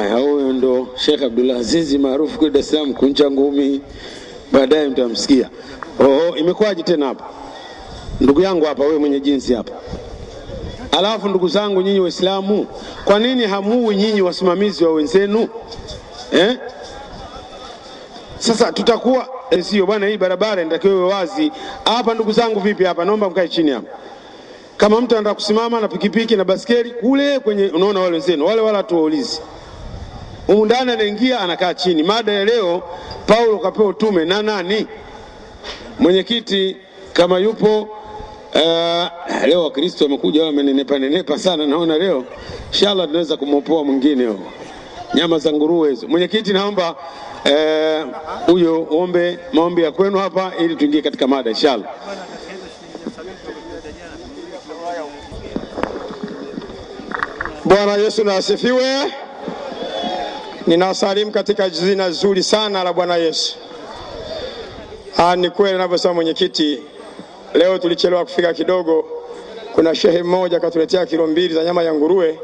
Haya, huyo ndo Sheikh Abdullah Aziz maarufu kwa Dar es Salaam kunja ngumi, baadaye mtamsikia. Imekuwaje tena hapa? Ndugu yangu hapa, wewe mwenye jinsi hapa. Alafu ndugu zangu nyinyi Waislamu, kwa nini hamui nyinyi wasimamizi wa wenzenu? Sasa tutakuwa sio bwana, hii barabara inatakiwa wazi. Hapa ndugu zangu vipi hapa? Naomba mkae chini hapa. Kama mtu anataka kusimama na pikipiki na baskeli kule kwenye, unaona wale wenzenu, wale wala tuwaulizi. Humu ndani anaingia anakaa chini. Mada ya leo, Paulo kapewa utume na nani? Mwenyekiti kama yupo, leo Wakristo wamekuja wamenenepa sana, naona leo inshallah tunaweza kumopoa mwingine huo. Nyama za nguruwe hizo. Mwenyekiti, naomba huyo ombe maombi ya kwenu hapa ili tuingie katika mada inshallah. Bwana Yesu na asifiwe. Ninawasalimu katika jina zuri sana la Bwana Yesu. Ni kweli ninavyosema mwenyekiti, leo tulichelewa kufika kidogo. Kuna shehe mmoja katuletea kilo 2 za nyama ya nguruwe.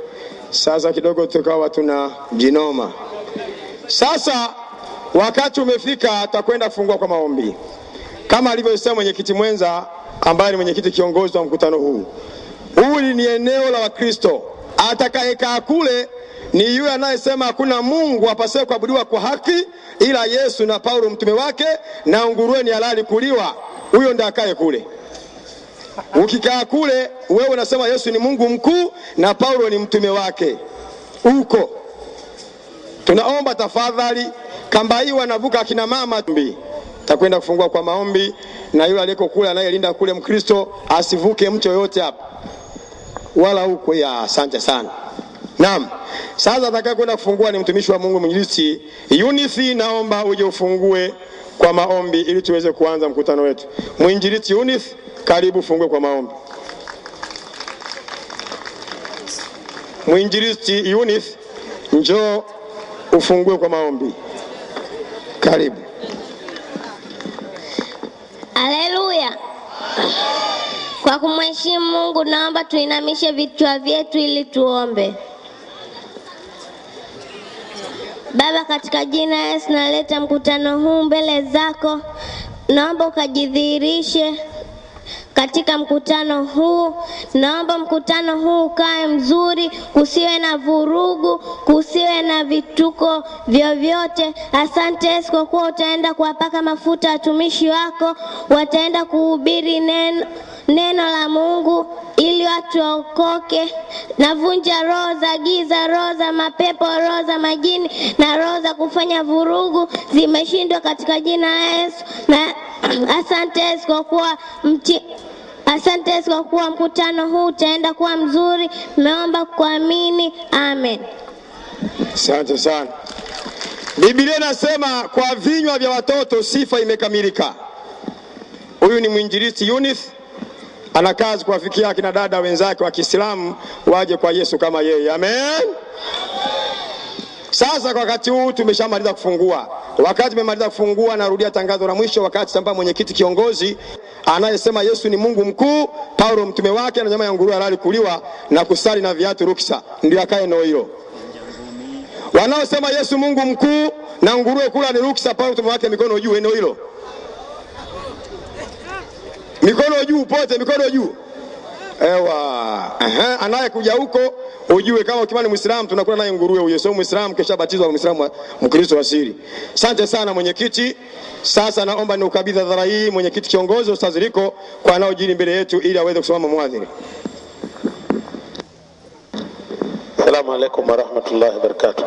Sasa kidogo tukawa tuna jinoma. Sasa wakati umefika, atakwenda kufungua kwa maombi. Kama alivyosema mwenyekiti mwenza ambaye ni mwenyekiti kiongozi wa mkutano huu. Hili ni eneo la Wakristo. Atakayekaa kule ni yule anayesema hakuna Mungu apasaye kuabudiwa kwa haki ila Yesu na Paulo mtume wake, na nguruwe ni halali kuliwa. Huyo ndiye akae kule. Ukikaa kule wewe unasema Yesu ni Mungu mkuu na Paulo ni mtume wake. Huko tunaomba tafadhali, kamba hii wanavuka akina mama takwenda kufungua kwa maombi, na yule aliyeko kule anayelinda kule Mkristo asivuke mtu yoyote hapa wala huko. Ya asante sana. Naam. Sasa atakaye kwenda kufungua ni mtumishi wa Mungu mwinjilisti Eunice. Naomba uje ufungue kwa maombi ili tuweze kuanza mkutano wetu. Mwinjilisti Eunice, karibu fungue kwa maombi. Mwinjilisti Eunice, njoo ufungue kwa maombi. Karibu. Haleluya. Kwa kumheshimu Mungu, naomba tuinamishe vichwa vyetu ili tuombe. Baba, katika jina la Yesu naleta mkutano huu mbele zako. Naomba ukajidhihirishe katika mkutano huu. Naomba mkutano huu ukae mzuri, kusiwe na vurugu, kusiwe na vituko vyovyote. Asante Yesu kwa kuwa utaenda kuwapaka mafuta watumishi wako, wataenda kuhubiri neno la Mungu ili watu waokoke. Navunja roho za giza, roho za mapepo, roho za majini na roho za kufanya vurugu, zimeshindwa katika jina la Yesu. Na asante Yesu kwa kuwa asante Yesu kwa kuwa mkutano huu utaenda kuwa mzuri. Naomba kuamini. Amen. Asante sana. Biblia inasema kwa vinywa vya watoto sifa imekamilika. Huyu ni mwinjilisti Eunice. Ana kazi kuwafikia akina dada wenzake wa Kiislamu waje kwa Yesu kama yeye. Amen. Sasa kwa wakati huu tumeshamaliza kufungua. Wakati tumemaliza kufungua, narudia tangazo la mwisho. Wakati samba mwenyekiti kiongozi anayesema Yesu ni Mungu mkuu, Paulo mtume wake, na nyama ya nguruwe halali kuliwa, na kusali na viatu ruksa, ndio akae eneo hilo. Wanaosema Yesu Mungu mkuu na nguruwe kula ni ruksa, Paulo mtume wake, mikono juu eneo hilo. Mikono juu pote, mikono juu. Ewa. Anayekuja huko ujue kama ukimani Muislamu tunakula naye nguruwe huyo. Sio Muislamu kesha batizwa Muislamu, Mkristo asili. Asante sana mwenyekiti. Sasa naomba ni ukabidhi hadhara hii mwenyekiti kiongozi Ustaz Riko kwa anaojiri mbele yetu ili aweze kusimama mwadhiri. Asalamu alaykum wa rahmatullahi wa barakatuh.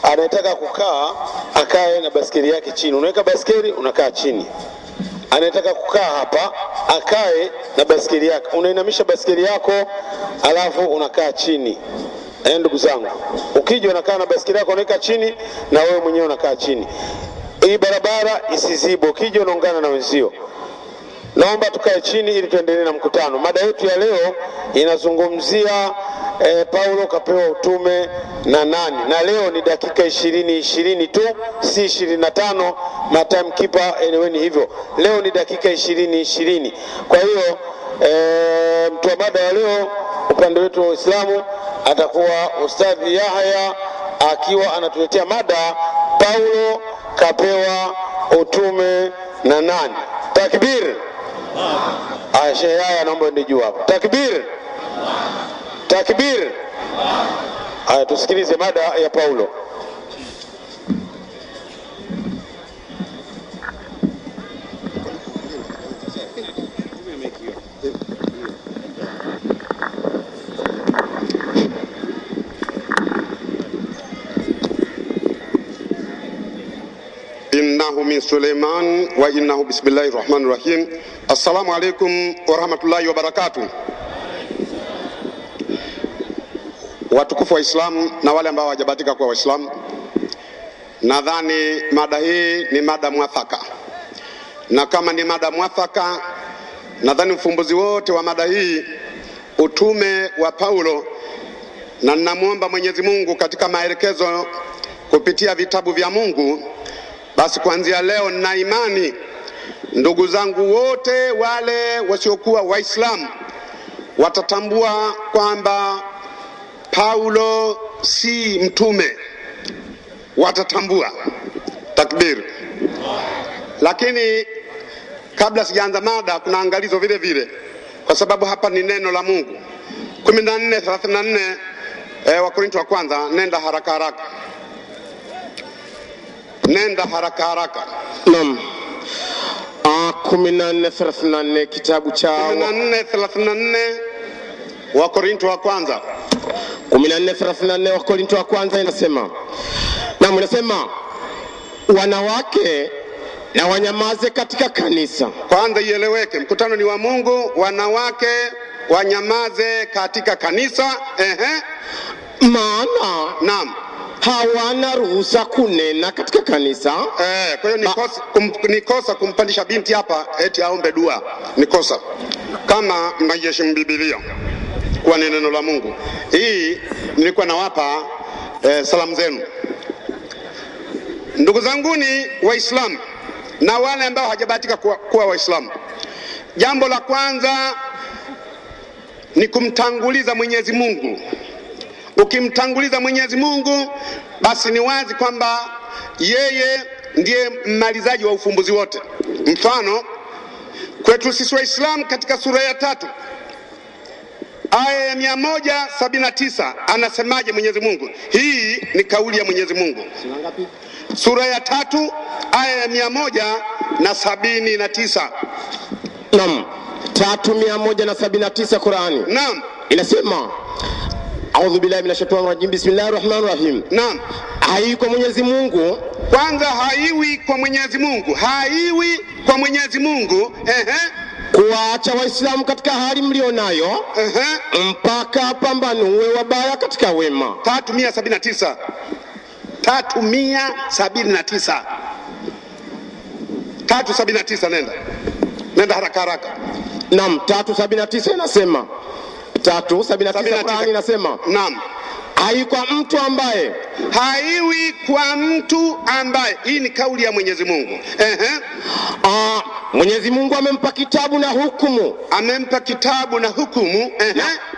Anataka kukaa akae na baskeli yake chini. Unaweka baskeli unakaa chini. Anataka kukaa hapa akae na baskeli yake. Unainamisha baskeli yako alafu unakaa chini. Ndugu zangu, ukija unakaa na baskeli yako unaweka chini na wewe mwenyewe unakaa chini. Hii barabara isizibo, ukija unaungana na wenzio. Naomba tukae chini ili tuendelee na mkutano. Mada yetu ya leo inazungumzia Paulo kapewa utume na nani? Na leo ni dakika 20 tu, si 25. Matime keeper eleweni hivyo. Leo ni dakika 20. Kwa hiyo mtu wa mada ya leo upande wetu wa Uislamu atakuwa Ustadhi Yahya akiwa anatuletea mada Paulo kapewa utume na nani? Takbir. Sheikh Yahya naomba ndio juu hapo. Takbir. Takbir. Tusikilize mada ya Paulo. Innahu min Suleiman wa innahu bismillahir rahmanir rahim. Assalamu alaikum wa rahmatullahi wa barakatuh. Watukufu wa Islam na wale ambao hawajabahatika kuwa Waislamu, nadhani mada hii ni mada mwafaka, na kama ni mada mwafaka, nadhani ufumbuzi wote wa mada hii utume wa Paulo, na ninamuomba Mwenyezi Mungu katika maelekezo kupitia vitabu vya Mungu, basi kuanzia leo nina imani ndugu zangu wote wale wasiokuwa Waislamu watatambua kwamba Paulo si mtume, watatambua. Takbir. Lakini kabla sijaanza mada, kuna angalizo vile vile, kwa sababu hapa ni neno la Mungu. 14:34 Wakorintho wa kwanza, nenda haraka haraka. Nenda haraka haraka. Naam. 14:34 kitabu cha 14:34 Wakorintho wa kwanza. 14:34 Wakorintho wa kwanza inasema, naam, inasema wanawake na wanyamaze katika kanisa. Kwanza ieleweke, mkutano ni wa Mungu, wanawake wanyamaze katika kanisa. Maana naam, hawana ruhusa kunena katika kanisa. Kwa hiyo ni kosa kumpandisha binti hapa eti aombe dua. Ni kosa. Kama mnaheshimu Biblia kwa neno la Mungu. Hii nilikuwa nawapa salamu zenu. Ndugu zanguni Waislamu na wale ambao hawajabahatika kuwa Waislamu, jambo la kwanza ni kumtanguliza Mwenyezi Mungu. Ukimtanguliza Mwenyezi Mungu, basi ni wazi kwamba yeye ndiye mmalizaji wa ufumbuzi wote. Mfano kwetu sisi Waislamu katika sura ya 3 aya ya 179 anasemaje Mwenyezi Mungu? Hii ni kauli ya Mwenyezi Mungu. Sura ya 3 aya ya 179. Naam, 3:179 Qur'ani. Naam. Inasema, A'udhu billahi minash shaitani rajim. Bismillahir rahmanir rahim. Naam. Haiwi kwa Mwenyezi Mungu. Kwanza haiwi kwa Mwenyezi Mungu. Haiwi kwa Mwenyezi Mungu. Kuwaacha Waislamu katika hali mlionayo. Mpaka pambanue wabaya katika wema. 379. 379. 379 nenda haraka haraka. Naam, 379 inasema, 379 Qur'ani inasema, naam, haiwi kwa mtu ambaye, haiwi kwa mtu ambaye. Hii ni kauli ya Mwenyezi Mungu. Mwenyezi Mungu amempa kitabu na hukumu. Amempa kitabu na hukumu.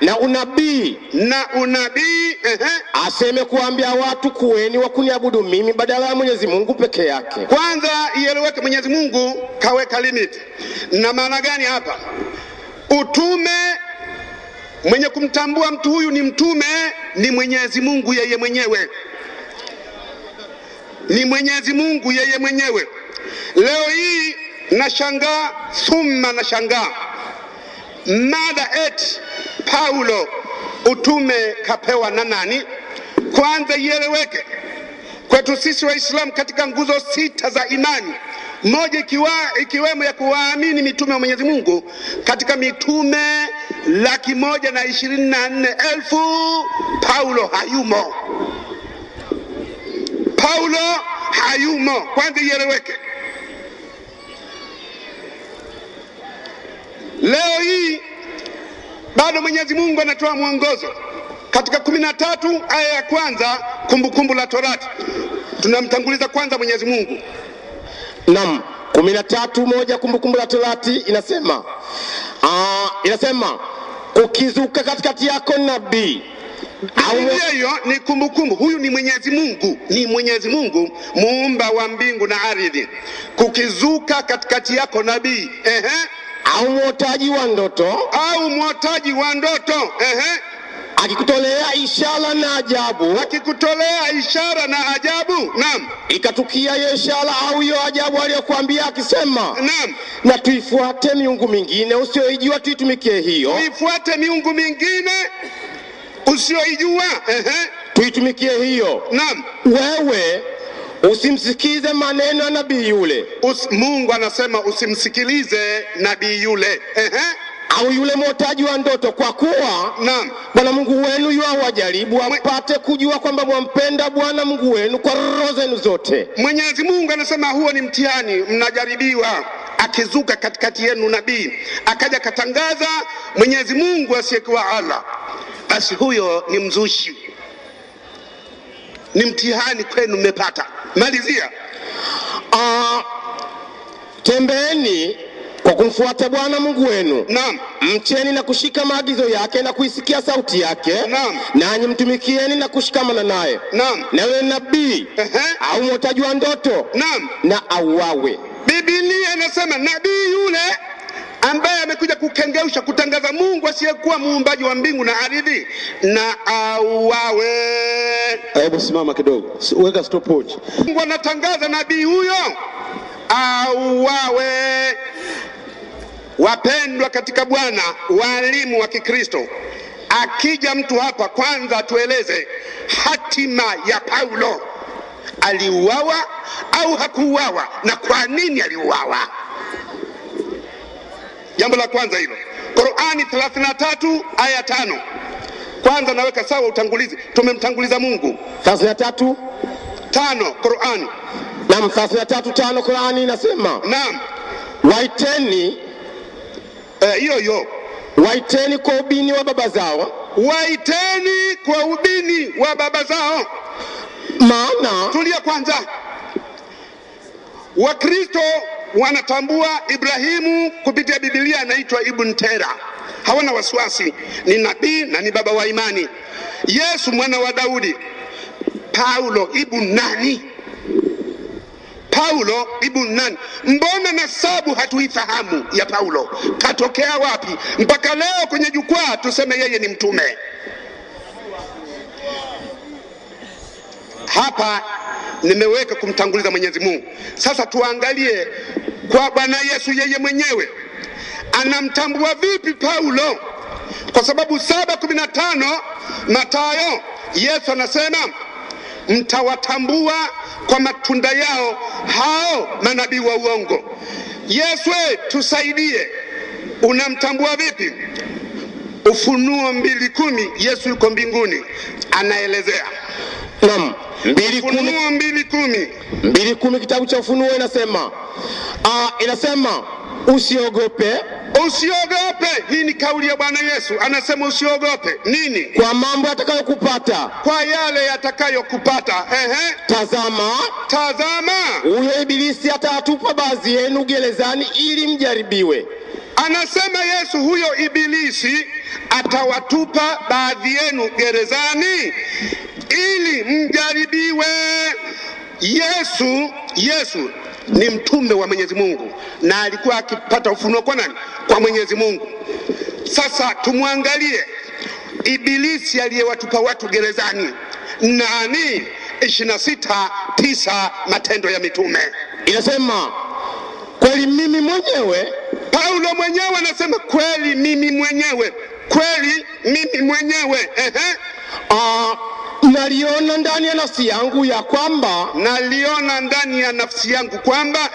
Na unabii. Na unabii. Aseme kuambia watu kuweni wa kuniabudu mimi badala ya Mwenyezi Mungu peke yake. Kwanza ieleweke, Mwenyezi Mungu kaweka limit. Na maana gani hapa? Utume, mwenye kumtambua mtu huyu ni mtume ni Mwenyezi Mungu yeye mwenyewe. Ni Mwenyezi Mungu yeye mwenyewe. Leo hii nashangaa, thumma nashangaa, mada eti Paulo utume kapewa na nani? Kwanza ieleweke, kwetu sisi Waislamu katika nguzo 6 za imani, moja ikiwemo ya kuwaamini mitume wa Mwenyezi Mungu, katika mitume 124,000 Paulo hayumo. Paulo hayumo. Kwanza ieleweke. Leo hii bado Mwenyezi Mungu anatoa mwongozo katika 13 aya ya kwanza, kumbukumbu la Torati. Tunamtanguliza kwanza Mwenyezi Mungu. Naam, 13:1 kumbukumbu la Torati inasema, inasema ukizuka katikati yako nabii Biblia hiyo ni kumbukumbu. Huyu ni Mwenyezi Mungu, ni Mwenyezi Mungu muumba wa mbingu na ardhi. Kukizuka katikati yako nabii au mwotaji wa ndoto, akikutolea ishara na ajabu, naam, ikatukia hiyo ishara au hiyo ajabu aliyokuambia akisema, naam, na tuifuate miungu mingine usioijua tuitumikie hiyo, tuifuate miungu mingine usioijua tuitumikie hiyo, naam, wewe usimsikize maneno ya nabii yule. Mungu anasema usimsikilize nabii yule au yule mwotaji wa ndoto, kwa kuwa naam, Bwana Mungu wenu yuwajaribu apate kujua kwamba mwampenda Bwana Mungu wenu kwa roho zenu zote. Mwenyezi Mungu anasema huo ni mtihani, mnajaribiwa. Akizuka katikati yenu nabii akaja katangaza Mwenyezi Mungu asiyekuwa Allah, basi huyo ni mzushi, ni mtihani kwenu mmepata. Malizia. Tembeeni kwa kumfuata Bwana Mungu wenu. Naam. Mcheni na kushika maagizo yake na kuisikia sauti yake. Naam. Nanyi mtumikieni na kushikamana naye. Naam. Na yule nabii au mwotaji wa ndoto, naam, na auawe. Biblia inasema nabii yule ambaye amekuja kukengeusha kutangaza Mungu asiyekuwa muumbaji wa mbingu na ardhi, na auawe. Hebu simama kidogo, weka stopwatch. Mungu anatangaza nabii huyo auawe. Wapendwa katika Bwana, walimu wa Kikristo, akija mtu hapa kwanza tueleze hatima ya Paulo. Aliuawa au hakuuawa, na kwa nini aliuawa? Jambo la kwanza hilo. Qur'ani 33 aya 5. Kwanza naweka sawa utangulizi. Tumemtanguliza Mungu. 33:5 Qur'ani. Naam, 33:5 Qur'ani inasema, naam, waiteni waiteni kwa ubini wa baba zao. Waiteni kwa ubini wa baba zao. Maana tulia kwanza. Wakristo wanatambua Ibrahimu kupitia Biblia anaitwa Ibn Tera. Hawana wasiwasi, ni nabii na ni baba wa imani. Yesu mwana wa Daudi. Paulo ibn nani? Paulo ibn nani? Mbona nasabu hatuifahamu ya Paulo? Katokea wapi mpaka leo kwenye jukwaa tuseme yeye ni mtume? Hapa nimeweka kumtanguliza Mwenyezi Mungu. Sasa tuangalie kwa Bwana Yesu yeye mwenyewe anamtambua vipi Paulo, kwa sababu 7:15 Mathayo, Yesu anasema mtawatambua kwa matunda yao hao manabii wa uongo. Yesu tusaidie, unamtambua vipi? Ufunuo 2:10, Yesu yuko mbinguni anaelezea. Naam, 2:10 kitabu cha Ufunuo inasema usiogope. Usiogope. Hii ni kauli ya Bwana Yesu, anasema usiogope nini? Kwa mambo yatakayokupata, kwa yale yatakayokupata. Tazama huyo ibilisi atawatupa baadhi yenu gerezani ili mjaribiwe. Anasema Yesu huyo ibilisi atawatupa baadhi yenu gerezani ili mjaribiwe. Yesu ni mtume wa Mwenyezi Mungu na alikuwa akipata ufunuo kwa nani? Kwa Mwenyezi Mungu. Sasa tumwangalie ibilisi aliyewatupa watu gerezani nani? 26:9 Matendo ya Mitume inasema kweli mimi mwenyewe. Paulo mwenyewe anasema kweli mimi mwenyewe, kweli mimi mwenyewe. Naliona ndani ya nafsi yangu ya kwamba, naliona ndani ya nafsi yangu kwamba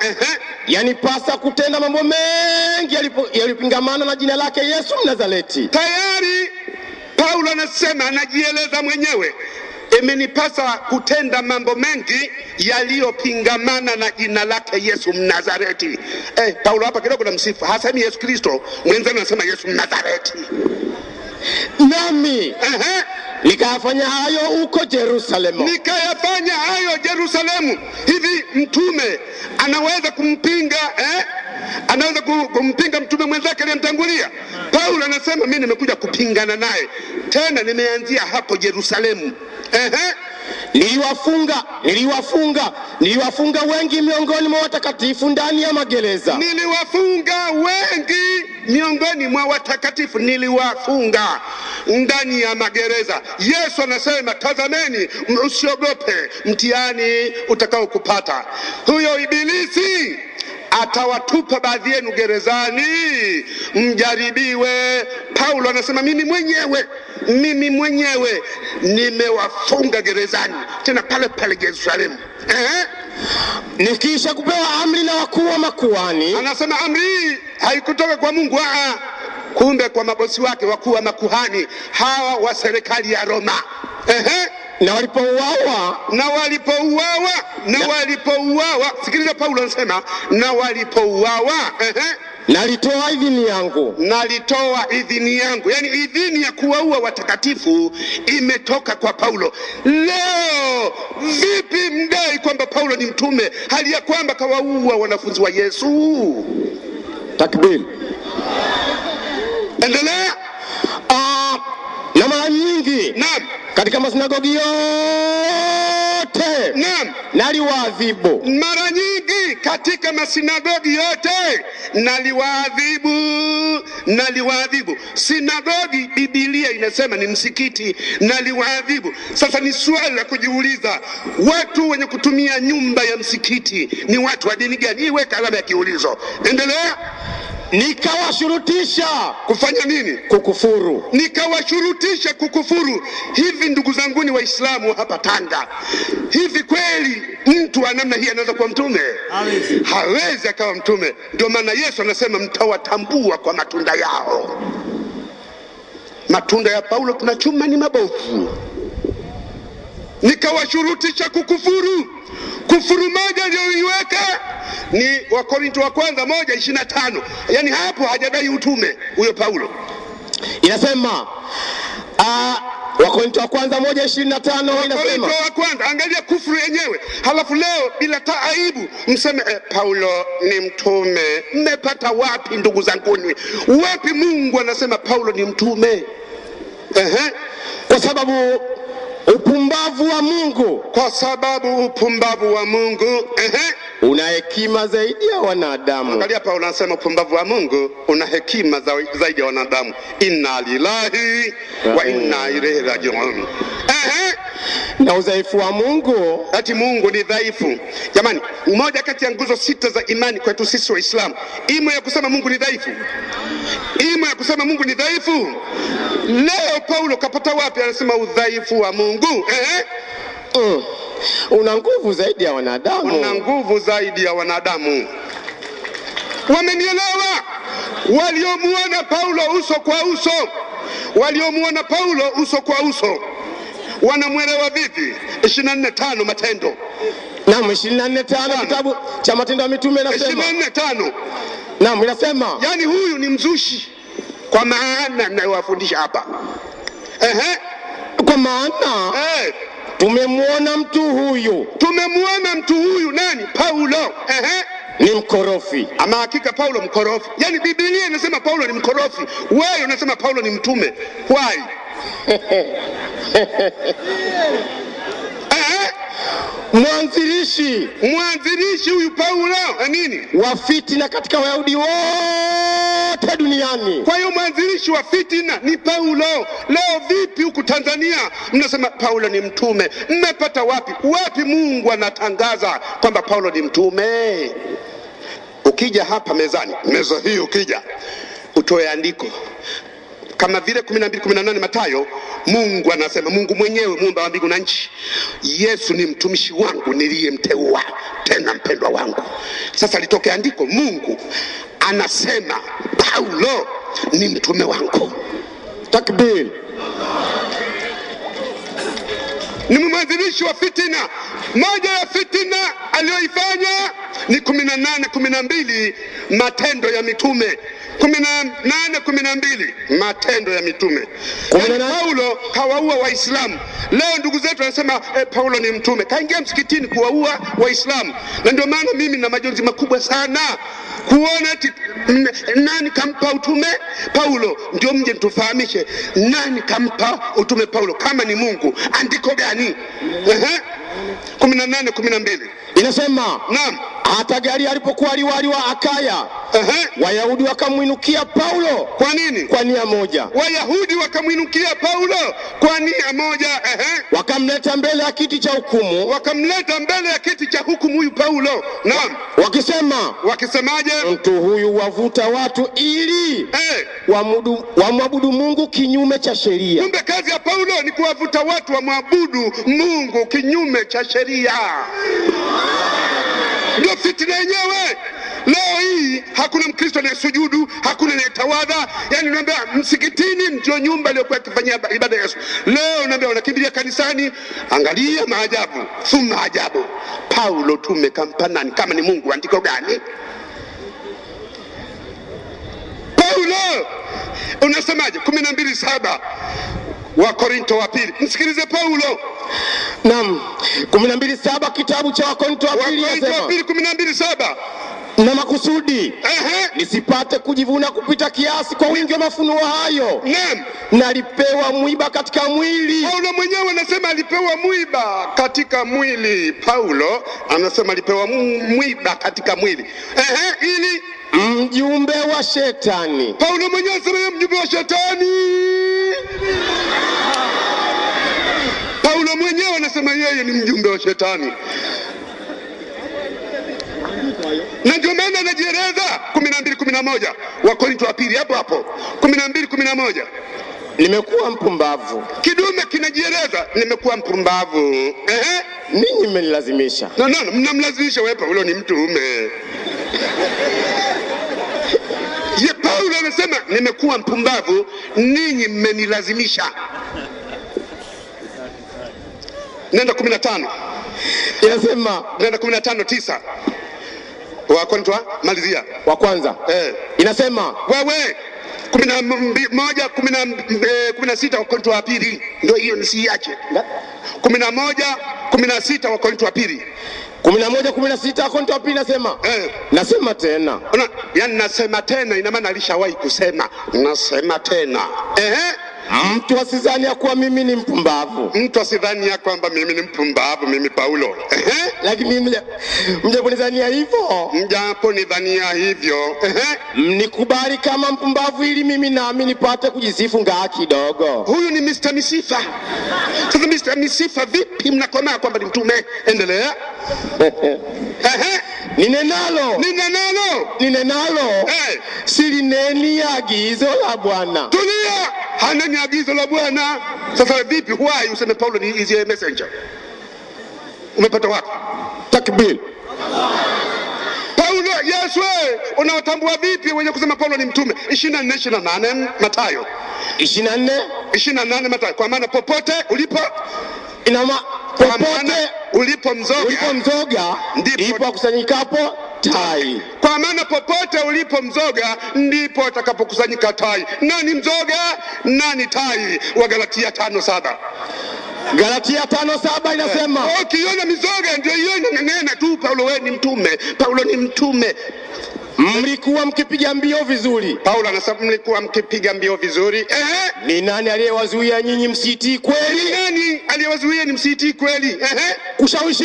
yanipasa kutenda mambo mengi yalipingamana na jina lake Yesu Mnazareti. Tayari Paulo anasema, anajieleza mwenyewe, imenipasa kutenda mambo mengi yaliyopingamana na jina lake Yesu Mnazareti. Paulo hapa kidogo na msifu, hasemi Yesu Kristo, mwenzenu anasema Yesu Mnazareti. Nami nikayafanya hayo huko Yerusalemu. Nikayafanya hayo Yerusalemu. Hivi mtume anaweza kumpinga anaweza kumpinga mtume mwenzake aliyemtangulia? Paulo anasema mimi nimekuja kupingana naye, tena nimeanzia hapo Yerusalemu. Niliwafunga wengi miongoni mwa watakatifu ndani ya magereza. Niliwafunga wengi miongoni mwa watakatifu, niliwafunga ndani ya magereza. Yesu anasema tazameni, usiogope mtihani utakao kupata. Huyo ibilisi atawatupa baadhi yenu gerezani mjaribiwe. Paulo anasema mimi mwenyewe nimewafunga gerezani, tena pale pale Yerusalemu. Nikisha kupewa amri na wakuu wa makuhani. Anasema amri haikutoka kwa Mungu, kumbe kwa mabosi wake, wakuu wa makuhani hawa wa serikali ya Roma. Na walipouawa, sikiliza Paulo anasema na walipouawa, nalitoa idhini yangu. Yani idhini ya kuwaua watakatifu imetoka kwa Paulo. Leo vipi mdai kwamba Paulo ni mtume hali ya kwamba kawaua wanafunzi wa Yesu? Takbir. Endelea. Na mara nyingi, naam, katika masinagogi yote, naam, naliwaadhibu. Mara nyingi katika masinagogi yote naliwaadhibu. Sinagogi Biblia inasema ni msikiti, naliwaadhibu. Sasa ni swali la kujiuliza, watu wenye kutumia nyumba ya msikiti ni watu wa dini gani? Iweka alama ya kiulizo. Endelea. Nikawashurutisha kufanya nini? Kukufuru. Nikawashurutisha kukufuru. Hivi ndugu zangu ni Waislamu hapa Tanga, hivi kweli mtu wa namna hii anaweza kuwa mtume? Hawezi akawa mtume. Ndio maana Yesu anasema mtawatambua kwa matunda yao. Matunda ya Paulo tunachuma ni mabovu. Nikawashurutisha kukufuru. Kufuru moja aliyoiweka ni Wakorintho wa kwanza 1:25. Yani hapo hajadai utume huyo Paulo. Inasema Wakorintho wa kwanza 1:25 inasema. Wakorintho wa kwanza, angalia kufuru yenyewe. Halafu leo bila aibu mseme Paulo ni mtume. Mmepata wapi ndugu zanguni? Wapi Mungu anasema Paulo ni mtume? Kwa sababu upumbavu wa Mungu una hekima zaidi ya wanadamu. Angalia Paulo anasema upumbavu wa Mungu una hekima zaidi ya wanadamu. Inna lillahi wa inna ilaihi rajiun. Na udhaifu wa Mungu, ati Mungu ni dhaifu. Jamani, moja kati ya nguzo 6 za imani kwetu sisi Waislamu, imo ya kusema Mungu ni dhaifu. Leo Paulo kapata wapi anasema udhaifu wa Mungu? Una nguvu zaidi ya wanadamu. Wamenielewa? Waliomuona Paulo uso kwa uso wanamwelewa vipi? 24:5 Matendo. Naam, 24:5 kitabu cha Matendo ya Mitume inasema. 24:5. Naam, inasema yani huyu ni mzushi, kwa maana ninayowafundisha hapa. Kwa maana tumemwona mtu huyu nani? Paulo. Ni mkorofi. Ama hakika Paulo mkorofi. Yani Biblia inasema Paulo ni mkorofi. Wewe unasema Paulo ni mtume. Why? Mwanzilishi huyu Paulo nini? Wa fitina katika Wayahudi wote duniani. Kwa hiyo mwanzilishi wa fitina ni Paulo. Leo vipi huku Tanzania mnasema Paulo ni mtume? Mmepata wapi? Wapi Mungu anatangaza kwamba Paulo ni mtume? Ukija hapa meza hii ukija utoe andiko kama vile 12:18 Mathayo, Mungu anasema, Mungu mwenyewe muumba wa mbingu na nchi, Yesu ni mtumishi wangu niliyemteua, tena mpendwa wangu. Sasa litoke andiko, Mungu anasema Paulo ni mtume wangu. Takbir. ni mwanzilishi wa fitina. Moja ya fitina aliyoifanya ni 18:12 Matendo ya Mitume. 18:12 Matendo ya Mitume. Paulo kawaua Waislamu. Leo ndugu zetu wanasema Paulo ni mtume, kaingia msikitini kuwaua Waislamu. Na ndio maana mimi na majonzi makubwa sana kuona nani kampa utume Paulo. Ndio mje tufahamishe nani kampa utume Paulo. Kama ni Mungu, andiko gani? 18:12 inasema, naam, hata Galio alipokuwa liwali wa Akaya, Wayahudi wakamwinukia Paulo. Kwa nini? Kwa nia moja. Wayahudi wakamwinukia Paulo kwa nia moja. Wakamleta mbele ya kiti cha hukumu. Wakamleta mbele ya kiti cha hukumu huyu Paulo. Naam. Wakisemaje? Mtu huyu wavuta watu ili wamwabudu Mungu kinyume cha sheria. Kumbe kazi ya Paulo ni kuwavuta watu wamwabudu Mungu kinyume cha sheria. Ndio fitina yenyewe. Leo hii hakuna Mkristo anayesujudu, hakuna anayetawadha. Yaani naambia msikitini ndio nyumba iliyokuwa ikifanyia ibada ya Yesu. Leo naambia unakimbilia kanisani. Angalia maajabu, thumma ajabu. Paulo tumekampa nani? Kama ni Mungu, andiko gani? Paulo unasemaje? 12:7 Wakorinto wa pili. Msikilize Paulo. Naam, 12:7 kitabu cha Wakorinto wa pili inasema. Wakorinto wa pili 12:7. Na makusudi nisipate kujivuna kupita kiasi kwa wingi wa mafunuo hayo. Naam. Nalipewa mwiba katika mwili. Paulo mwenyewe anasema alipewa mwiba katika mwili. Paulo anasema alipewa mwiba katika mwili. Ili mjumbe wa shetani. Paulo mwenyewe anasema mjumbe wa shetani. Paulo mwenyewe anasema yeye ni mjumbe wa shetani. Na ndio maana anajieleza 12:11 Wakorinto wa pili hapo 12:11. Nimekuwa mpumbavu. Kidume kinajieleza nimekuwa mpumbavu. Ninyi mmenilazimisha. No, mnamlazimisha wewe. Paulo ni mtume. Ye Paulo anasema nimekuwa mpumbavu, ninyi mmenilazimisha. Nenda 15. Inasema nenda 15:9. Wakorinto malizia. Wa kwanza. Inasema wewe 11:16 Wakorinto wa pili. Ndio hiyo nisiache. 11:16 Wakorinto wa pili. 11:16 Wakorinto wa pili nasema. Nasema tena. Yaani nasema tena ina maana alishawahi kusema. Nasema tena. Mtu asidhani ya kuwa mimi ni mpumbavu. Mtu asidhani ya kwamba mimi ni mpumbavu, mimi Paulo. Lakini mjaponidhania hivyo. Mjaponidhania hivyo. Mnikubali kama mpumbavu ili mimi nami nipate kujisifu ngaa kidogo. Huyu ni Mr. Misifa. Sasa Mr. Misifa vipi mnakomaa kwamba ni mtume? Endelea. Ninenalo. Silineni agizo la Bwana. Tulia. Hana ni agizo la Bwana. Sasa vipi why useme Paulo ni is a messenger? Umepata wapi? Takbir. Paulo Yesu unawatambua vipi wenye kusema Paulo ni mtume? 24:28 Mathayo. 24:28 Mathayo. Kwa maana popote ulipo popote ulipo mzoga ndipo akusanyikapo tai. Kwa maana popote ulipo mzoga ndipo atakapokusanyika tai. Nani mzoga? Nani tai? Wagalatia 5:7. Galatia 5:7 inasema. Ukiona mizoga ndio hiyo inanena tu Paulo wewe ni mtume. Paulo ni mtume. Mlikuwa mkipiga mbio vizuri. Paulo anasema mlikuwa mkipiga mbio vizuri. Ni nani aliyewazuia nyinyi msitii kweli? Ni nani aliyewazuia ni msitii kweli? Kushawishi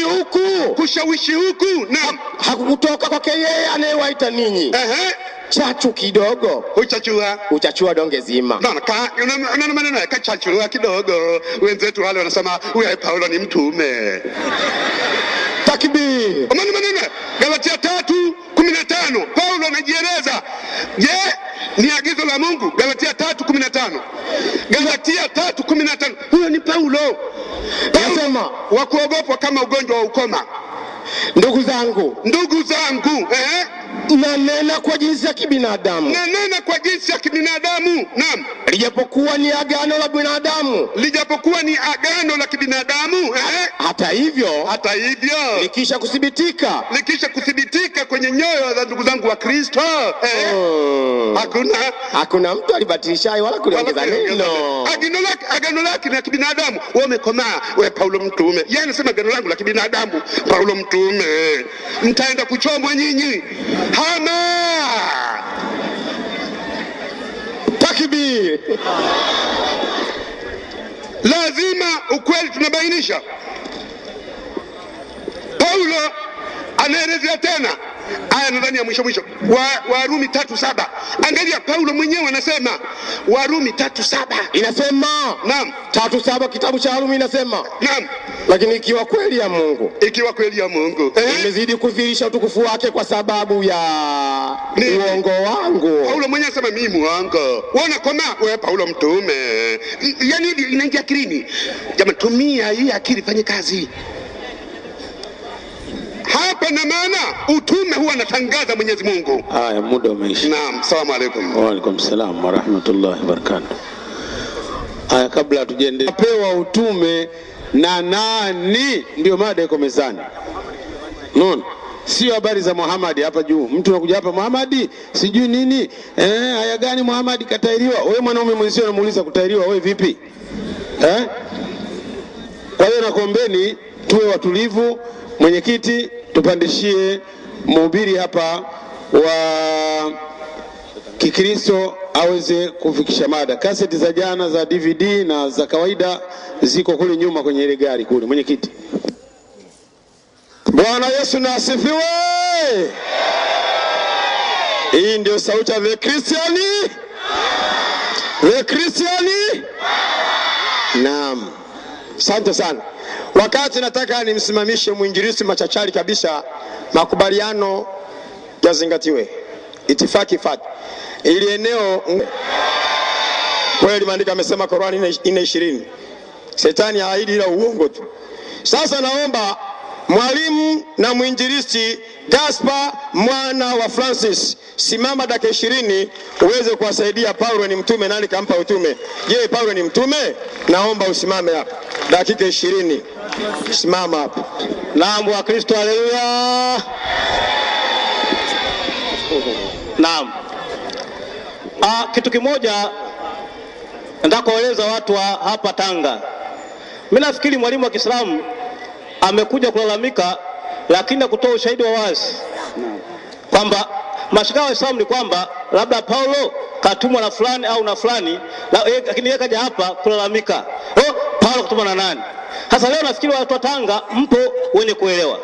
huku. Na hakukutoka kwake yeye anayewaita ninyi. Chachu kidogo. Uchachua donge zima. Unaona maneno ya kachachua kidogo. Wenzetu wale wanasema huyu Paulo ni mtume. Takbir. Maneno Galatia 3:15 Paulo anajieleza. Je, ni agizo la Mungu? Galatia 3:15. Galatia 3:15. Huyo ni Paulo. Anasema wa kuogopwa kama ugonjwa wa ukoma. Ndugu zangu. nanena kwa jinsi ya kibinadamu. Nanena kwa jinsi ya kibinadamu. Naam. Lijapokuwa ni agano la binadamu. Lijapokuwa ni agano la kibinadamu. Hata hivyo likisha kuthibitika kwenye nyoyo za ndugu zangu wa Kristo, hakuna mtu alibatilishaye wala kuliongeza neno. Agano lake na kibinadamu. Wewe umekomaa, wewe Paulo mtume. Yeye anasema agano langu la kibinadamu, Paulo mtume. Mtaenda kuchomwa nyinyi. Hama takbir. Lazima ukweli tunabainisha. Paulo anaelezea tena aya nadhani ya mwisho Warumi 3:7. Angalia Paulo mwenyewe anasema Warumi 3:7 inasema. Naam. 3:7 kitabu cha Warumi inasema. Naam. Lakini ikiwa kweli ya Mungu imezidi kudhihirisha utukufu wake kwa sababu ya uongo wangu. Paulo mwenyewe anasema mimi muongo. Unaona kama wewe Paulo mtume. Yaani inaingia akilini. Jamani, tumia hii akili, fanye kazi. Hapa na maana utume huwa anatangaza Mwenyezi Mungu. Haya, muda umeisha. Naam, asalamu alaykum. Wa alaykum salaam wa rahmatullahi wa barakatuh. Haya, kabla tujiendelee, pewa utume na nani? Ndio mada iko mezani. Unaona? Sio habari za Muhammad hapa juu. Mtu anakuja hapa Muhammad sijui nini. Haya gani Muhammad katairiwa? Wewe mwanaume mwenzio unamuuliza kutairiwa wewe vipi? Kwa hiyo nakuombeni tuwe watulivu. Mwenyekiti, tupandishie mhubiri hapa wa Kikristo aweze kufikisha mada. Kaseti za jana za DVD na za kawaida ziko kule nyuma kwenye ile gari kule. Mwenyekiti. Bwana Yesu na asifiwe. Hii ndio sauti ya the Christiani. Naam. Asante sana. Wakati nataka nimsimamishe mwinjilisti machachari kabisa, makubaliano yazingatiwe. Itifaki fati. Ili eneo kweli maandiko amesema Qur'ani 4:20. Shetani haahidi ila uongo tu. Sasa naomba mwalimu na mwinjilisti Gaspar mwana wa Francis, simama dakika 20 uweze kuwasaidia. Paulo ni mtume, nani kampa utume? Je, Paulo ni mtume? Naomba usimame hapa dakika 20. Simama hapa. Naam, wa Kristo, haleluya. Naam. Kitu kimoja nataka kueleza watu wa hapa Tanga. Mimi nafikiri mwalimu wa Kiislamu amekuja kulalamika, lakini kutoa ushahidi wa wazi kwamba mashaka wa Islam ni kwamba labda Paulo katumwa na fulani au na fulani, lakini yeye kaja hapa kulalamika. Paulo katumwa na nani? Sasa leo nafikiri watu wa Tanga mpo wenye kuelewa.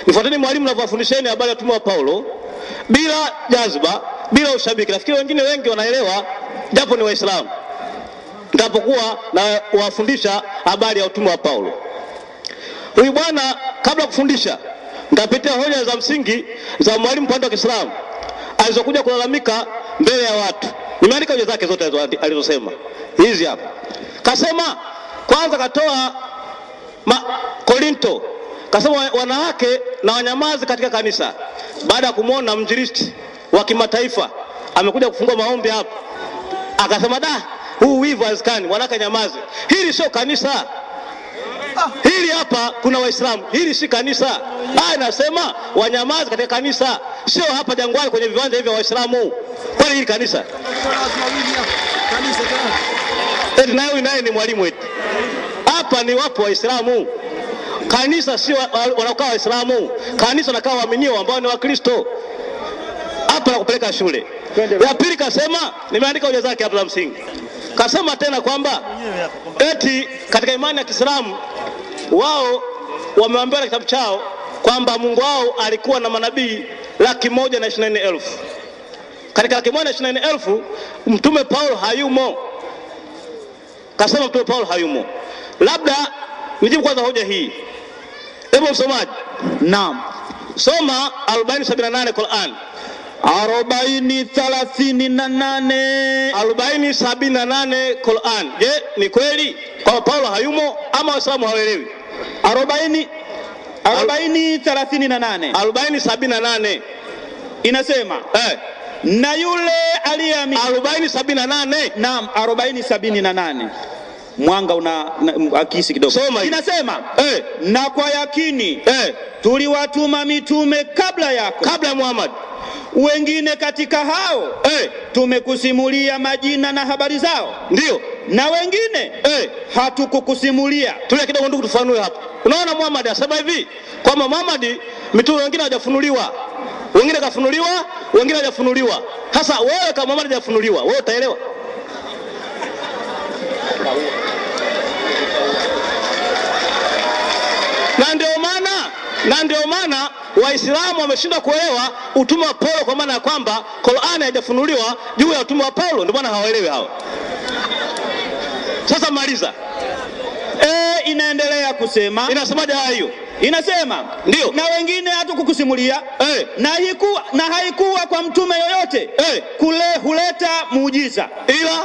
Nifuateni mwalimu anavyofundisheni habari ya utume wa Paulo bila jazba, bila ushabiki. Nafikiri wengine wengi wanaelewa japo ni Waislamu. Nitapokuwa na wafundisha habari ya utume wa Paulo. Huyu bwana kabla kufundisha nitapitia hoja za msingi za mwalimu pande wa Kiislamu alizokuja kulalamika mbele ya watu. Nimeandika hoja zake zote alizosema. Hizi hapa. Kasema kwanza katoa Korinto. Kasema wanawake na wanyamazi katika kanisa. Baada ya kumuona mjiristi wa kimataifa amekuja kufungua maombi hapa. Akasema huu wivu azikani, wanawake nyamazi. Hili sio kanisa. Hili hapa kuna Waislamu. Hili si kanisa. Anasema wanyamazi katika kanisa. Sio hapa Jangwani kwenye viwanja hivi vya Waislamu. Kwani hili kanisa? Naye ni mwalimu wetu. Hapa ni wapo Waislamu. Kanisa sio wanaokaa Waislamu. Kanisa wanakaa waaminio ambao ni Wakristo. Hapa na kupeleka shule. Ya pili kasema, nimeandika hoja zake hapa za msingi. Kasema tena kwamba eti katika imani ya Kiislamu wao wameambiwa na kitabu chao kwamba Mungu wao alikuwa na manabii 124,000. Katika 124,000 mtume Paulo hayumo. Kasema mtume Paulo hayumo. Labda nijibu kwanza hoja hii. Hebu msomaji. Naam. Soma 40:78 Qur'an. 40:78 Qur'an. Je, ni kweli kwa Paulo hayumo ama Waislamu hawaelewi? 40:38 40:78 inasema na yule aliyeamini 40:78. Naam, 40:78. Mwanga una akisi kidogo. Soma. Inasema na kwa yakini tuliwatuma mitume kabla yako, kabla ya Muhammad. Wengine katika hao tumekusimulia majina na habari zao. Ndio. Na wengine hatukukusimulia. Tulia kidogo ndugu, tufanue hapa. Unaona Muhammad asema hivi kwamba Muhammad mitume wengine hawajafunuliwa, wengine kafunuliwa, wengine hawajafunuliwa. Sasa wewe kama Muhammad hajafunuliwa, wewe utaelewa? Na ndio maana Waislamu wameshindwa kuelewa utume wa Paulo, kwa maana ya kwamba Qur'ani haijafunuliwa juu ya utume wa Paulo, ndio maana hawaelewi hao. Sasa maliza. Inaendelea kusema. Inasemaje hiyo? Inasema ndio, na wengine hatukukusimulia na haikuwa kwa mtume yoyote kule huleta muujiza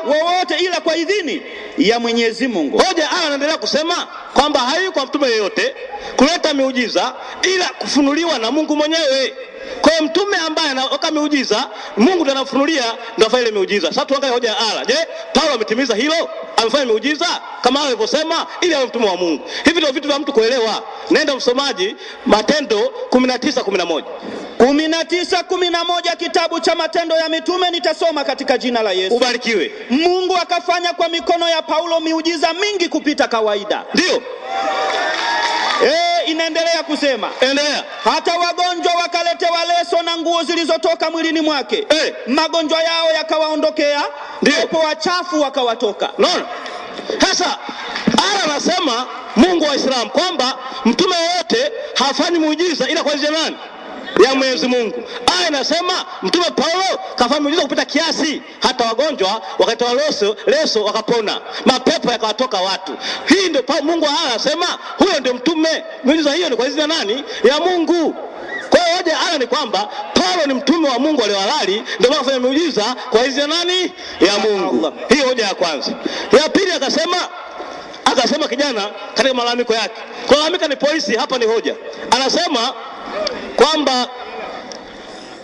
wowote ila kwa idhini ya Mwenyezi Mungu. Hoja anaendelea kusema kwamba haikuwa mtume yoyote kuleta miujiza ila kufunuliwa na Mungu mwenyewe. Kwa mtume ambaye anaweka miujiza, Mungu ndiye anafunulia, ndio afanye ile miujiza. Sasa tuangalie hoja ya Allah. Je, Paulo ametimiza hilo? Amefanya miujiza kama alivyosema ili awe mtume wa Mungu? Hivi ndio vitu vya mtu kuelewa. Nenda msomaji Matendo 19:11. 19:11 kitabu cha Matendo ya Mitume, nitasoma katika jina la Yesu. Ubarikiwe. Mungu akafanya kwa mikono ya Paulo miujiza mingi kupita kawaida. Ndio. Inaendelea kusema. Endelea. Hata wagonjwa wakaletewa leso na nguo zilizotoka mwilini mwake. Magonjwa yao yakawaondokea, pepo wachafu wakawatoka. Naona? Sasa Allah anasema Mungu wa Islam kwamba mtume wote hafanyi muujiza ila kwa ajili ya nani? Ya Mwenyezi Mungu. Aya inasema mtume Paulo kafanya muujiza kupita kiasi, hata wagonjwa wakatoa leso wakapona, mapepo yakawatoka watu. Hii ndio Mungu anasema huyo ndio mtume. Muujiza hiyo ni kwa ajili ya nani? Ya Mungu. Kwa hiyo hoja aya ni kwamba Paulo ni mtume wa Mungu aliyehalali, ndio maana kufanya muujiza kwa ajili ya nani? Ya Mungu. Hiyo hoja ya kwanza. Ya pili akasema kijana katika malalamiko yake. Kulalamika ni polisi, hapa ni hoja. Anasema kwamba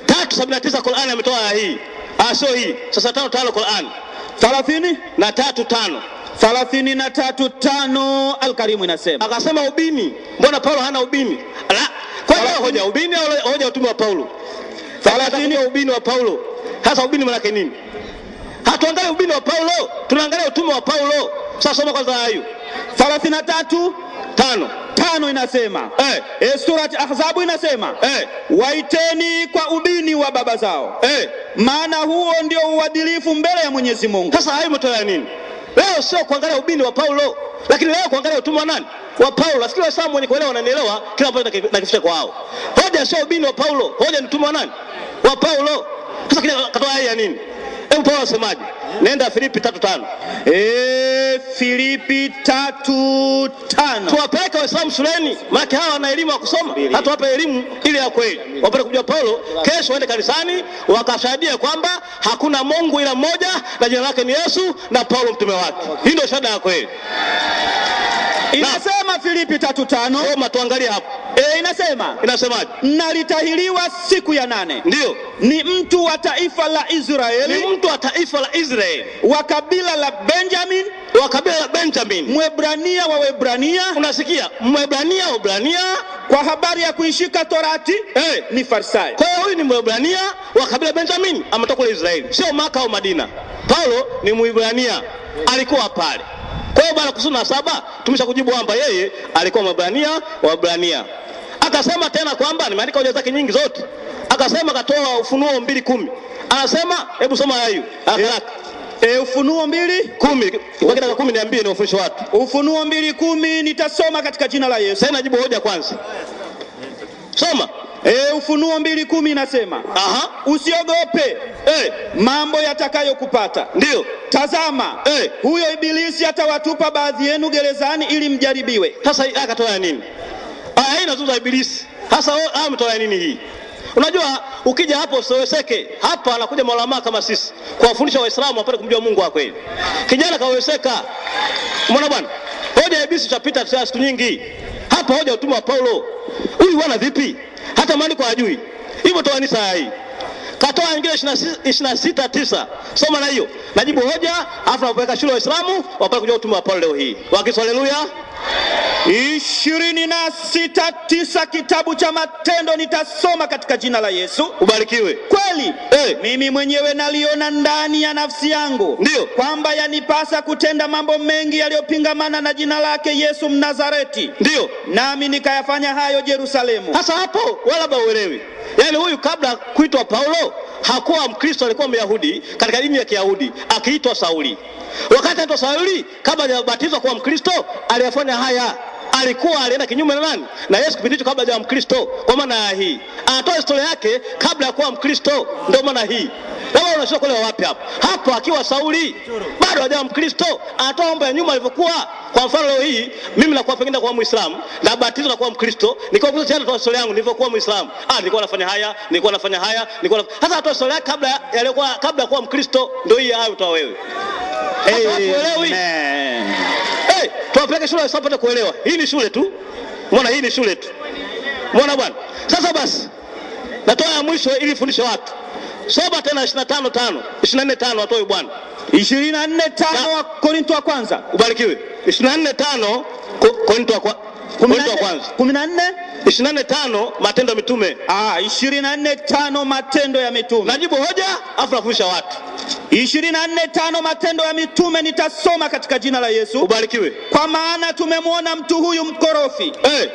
3:79 Qur'ani ametoa aya hii. Sio hii. Sasa 5:5 Qur'ani. 33:5. 33:5 Al-Karim inasema. Akasema ubini. Mbona Paulo hana ubini? Kwa hiyo hoja ubini au hoja utume wa Paulo? 30 ubini wa Paulo. Sasa ubini maana yake nini? Hatuangalie ubini wa Paulo, tunaangalia utume wa Paulo. Sasa soma kwanza hiyo. 33:5 inasema. Surati Ahzab inasema. Waiteni kwa ubini wa baba zao. Maana huo ndio uadilifu mbele ya Mwenyezi Mungu. Sasa hayo umetoa nini? Leo sio kuangalia ubini wa Paulo, lakini leo kuangalia utume wa nani? Wa Paulo. Nafikiri Waislamu wenye kuelewa wananielewa kila ambacho nakificha kwa hao. Hoja sio ubini wa Paulo, hoja ni utume wa nani? Wa Paulo. Sasa kile katoa haya nini? Hebu Paulo asemaje? Nenda Filipi 3:5. Filipi 3:5. Tuwapeleke Waislamu shuleni, maana hawa wana elimu ya kusoma. Hata wape elimu ile ya kweli. Wapate kujua Paulo, kesho waende kanisani wakashuhudia kwamba hakuna Mungu ila mmoja na jina lake ni Yesu na Paulo mtume wake. Hii ndio shahada ya kweli. Inasema Filipi 3:5. Soma tuangalie hapo. Inasemaje? Nalitahiriwa siku ya 8. Ndio. Ni mtu wa taifa la Israeli. Ni mtu wa taifa la Israeli. Wa kabila la Benjamin. Mwebrania wa Waebrania. Unasikia? Mwebrania wa Waebrania. Kwa habari ya kuishika Torati ni Farisayo. Kwa hiyo huyu ni Mwebrania wa kabila Benjamin, ametoka kule Israeli. Sio Maka au Madina. Paulo ni Mwebrania. Alikuwa pale. Kwa hiyo bwana kusuna 7 tumeshakujibu kwamba yeye alikuwa Mwebrania wa Waebrania. Akasema tena kwamba nimeandika hoja zake nyingi zote. Akasema katoa Ufunuo 2:10. Anasema hebu soma hiyo. Haraka. Ufunuo 2:10. Kwa kile 10 niambie ni ufundisho watu. Ufunuo 2:10 nitasoma katika jina la Yesu. Sasa najibu hoja kwanza. Soma. Ufunuo 2:10 inasema. Usiogope mambo yatakayokupata. Ndio. Tazama, huyo ibilisi atawatupa baadhi yenu gerezani ili mjaribiwe. Sasa akatoa nini? Hii inazungumza ibilisi. Sasa ametoa nini hii? Unajua ukija hapo usoweseke. Hapa anakuja maulama kama sisi kuwafundisha Waislamu wapate kumjua Mungu wa kweli. Kijana kaweseka. Umeona bwana? Hoja ya ibilisi chapita siku nyingi. Hapa hoja utume wa Paulo. Huyu bwana vipi? Hata maandiko hajui. Hivyo toa ni saa hii. Katoa nyingine 26:9. Soma na hiyo. Najibu hoja, afu napeleka shule wa Waislamu wapate kujua utume wa Paulo leo hii. Wakiswa haleluya. 26:9 kitabu cha Matendo nitasoma katika jina la Yesu. Ubarikiwe. Kweli, mimi mwenyewe naliona ndani ya nafsi yangu ndio kwamba yanipasa kutenda mambo mengi yaliyopingamana na jina lake Yesu Mnazareti. Ndio. Nami nikayafanya hayo Yerusalemu. Sasa hapo wala bauelewi. Yaani huyu kabla kuitwa Paulo hakuwa Mkristo, alikuwa Myahudi katika dini ya Kiyahudi, akiitwa Sauli. Wakati anaitwa Sauli, kabla hajabatizwa kuwa Mkristo, aliyafanya haya. Alikuwa alienda kinyume na nani? Na Yesu kipindi hicho kabla hajawa Mkristo. Kwa maana hii anatoa historia yake kabla ya kuwa Mkristo, ndio maana hii. Wewe unashika kuelewa wapi hapo? Hapo akiwa Sauli bado hajawa Mkristo, anatoa mambo ya nyuma alivyokuwa. Kwa mfano leo hii mimi nakuwa pengine kwa Muislamu, na batizo na kuwa Mkristo, niko Mkristo tena, toa historia yangu nilivyokuwa Muislamu. Nilikuwa nafanya haya, hata atoa historia yake kabla ya kuwa Mkristo, ndio hii hayo toa wewe. Uelewi? Tuwapeleke shule wasipate kuelewa. Hii ni shule tu. Mbona hii ni shule tu. Mbona bwana? Sasa basi. Natoa ya mwisho ili fundishe watu. Soma tena 25:5. 24:5 atoe bwana. 24:5 wa Korinto wa kwanza. Ubarikiwe. 24:5 Korinto wa kwanza. 14 24:5 Matendo ya Mitume. 24:5 Matendo ya Mitume. Najibu hoja afu nafundisha watu. 24:5 Matendo ya Mitume nitasoma katika jina la Yesu. Ubarikiwe. Kwa maana tumemwona mtu huyu mkorofi,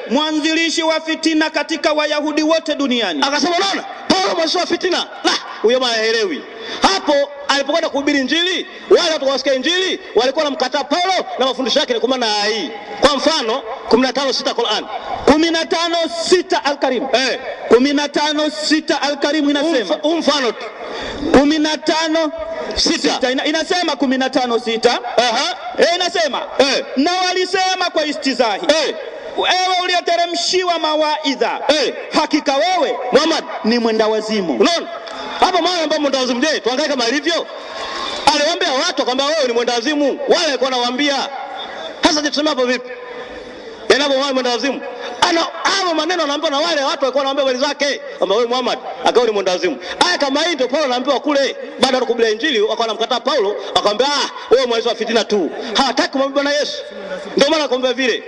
mwanzilishi wa fitina katika Wayahudi wote duniani. Akasema unaona? Paulo mwanzilishi wa fitina. Huyo haelewi. Hapo alipokwenda kuhubiri Injili, wale watu wasikia Injili walikuwa wanamkataa Paulo na mafundisho yake ni kwa maana hii. Kwa mfano 15:6 Qur'an. 15:6 Al-Karim. 15:6 Al-Karim inasema. Mfano tu. 15:6 inasema 15:6. Inasema na walisema kwa istizahi. Wewe uliyeteremshiwa mawaidha, hakika wewe Muhammad ni mwenda wazimu. Unaona? Hapa maana ambapo mwenda wazimu, je, tuangalie kama alivyo. Aliwaambia watu akamwambia wewe ni mwenda wazimu. Wale walikuwa wanawaambia. Sasa je, tuseme hapo vipi? Yanapo wao mwenda wazimu. Hapo maneno anaambiwa na wale watu walikuwa wanaambia wale zake kwamba wewe Muhammad akawa ni mwenda wazimu. Haya kama hii ndio Paulo anaambiwa kule baada ya kuhubiri Injili, wakawa wanamkataa Paulo, akamwambia wewe mwanzo wa fitina tu. Hawataki kumwambia Bwana Yesu. Ndio maana akamwambia vile.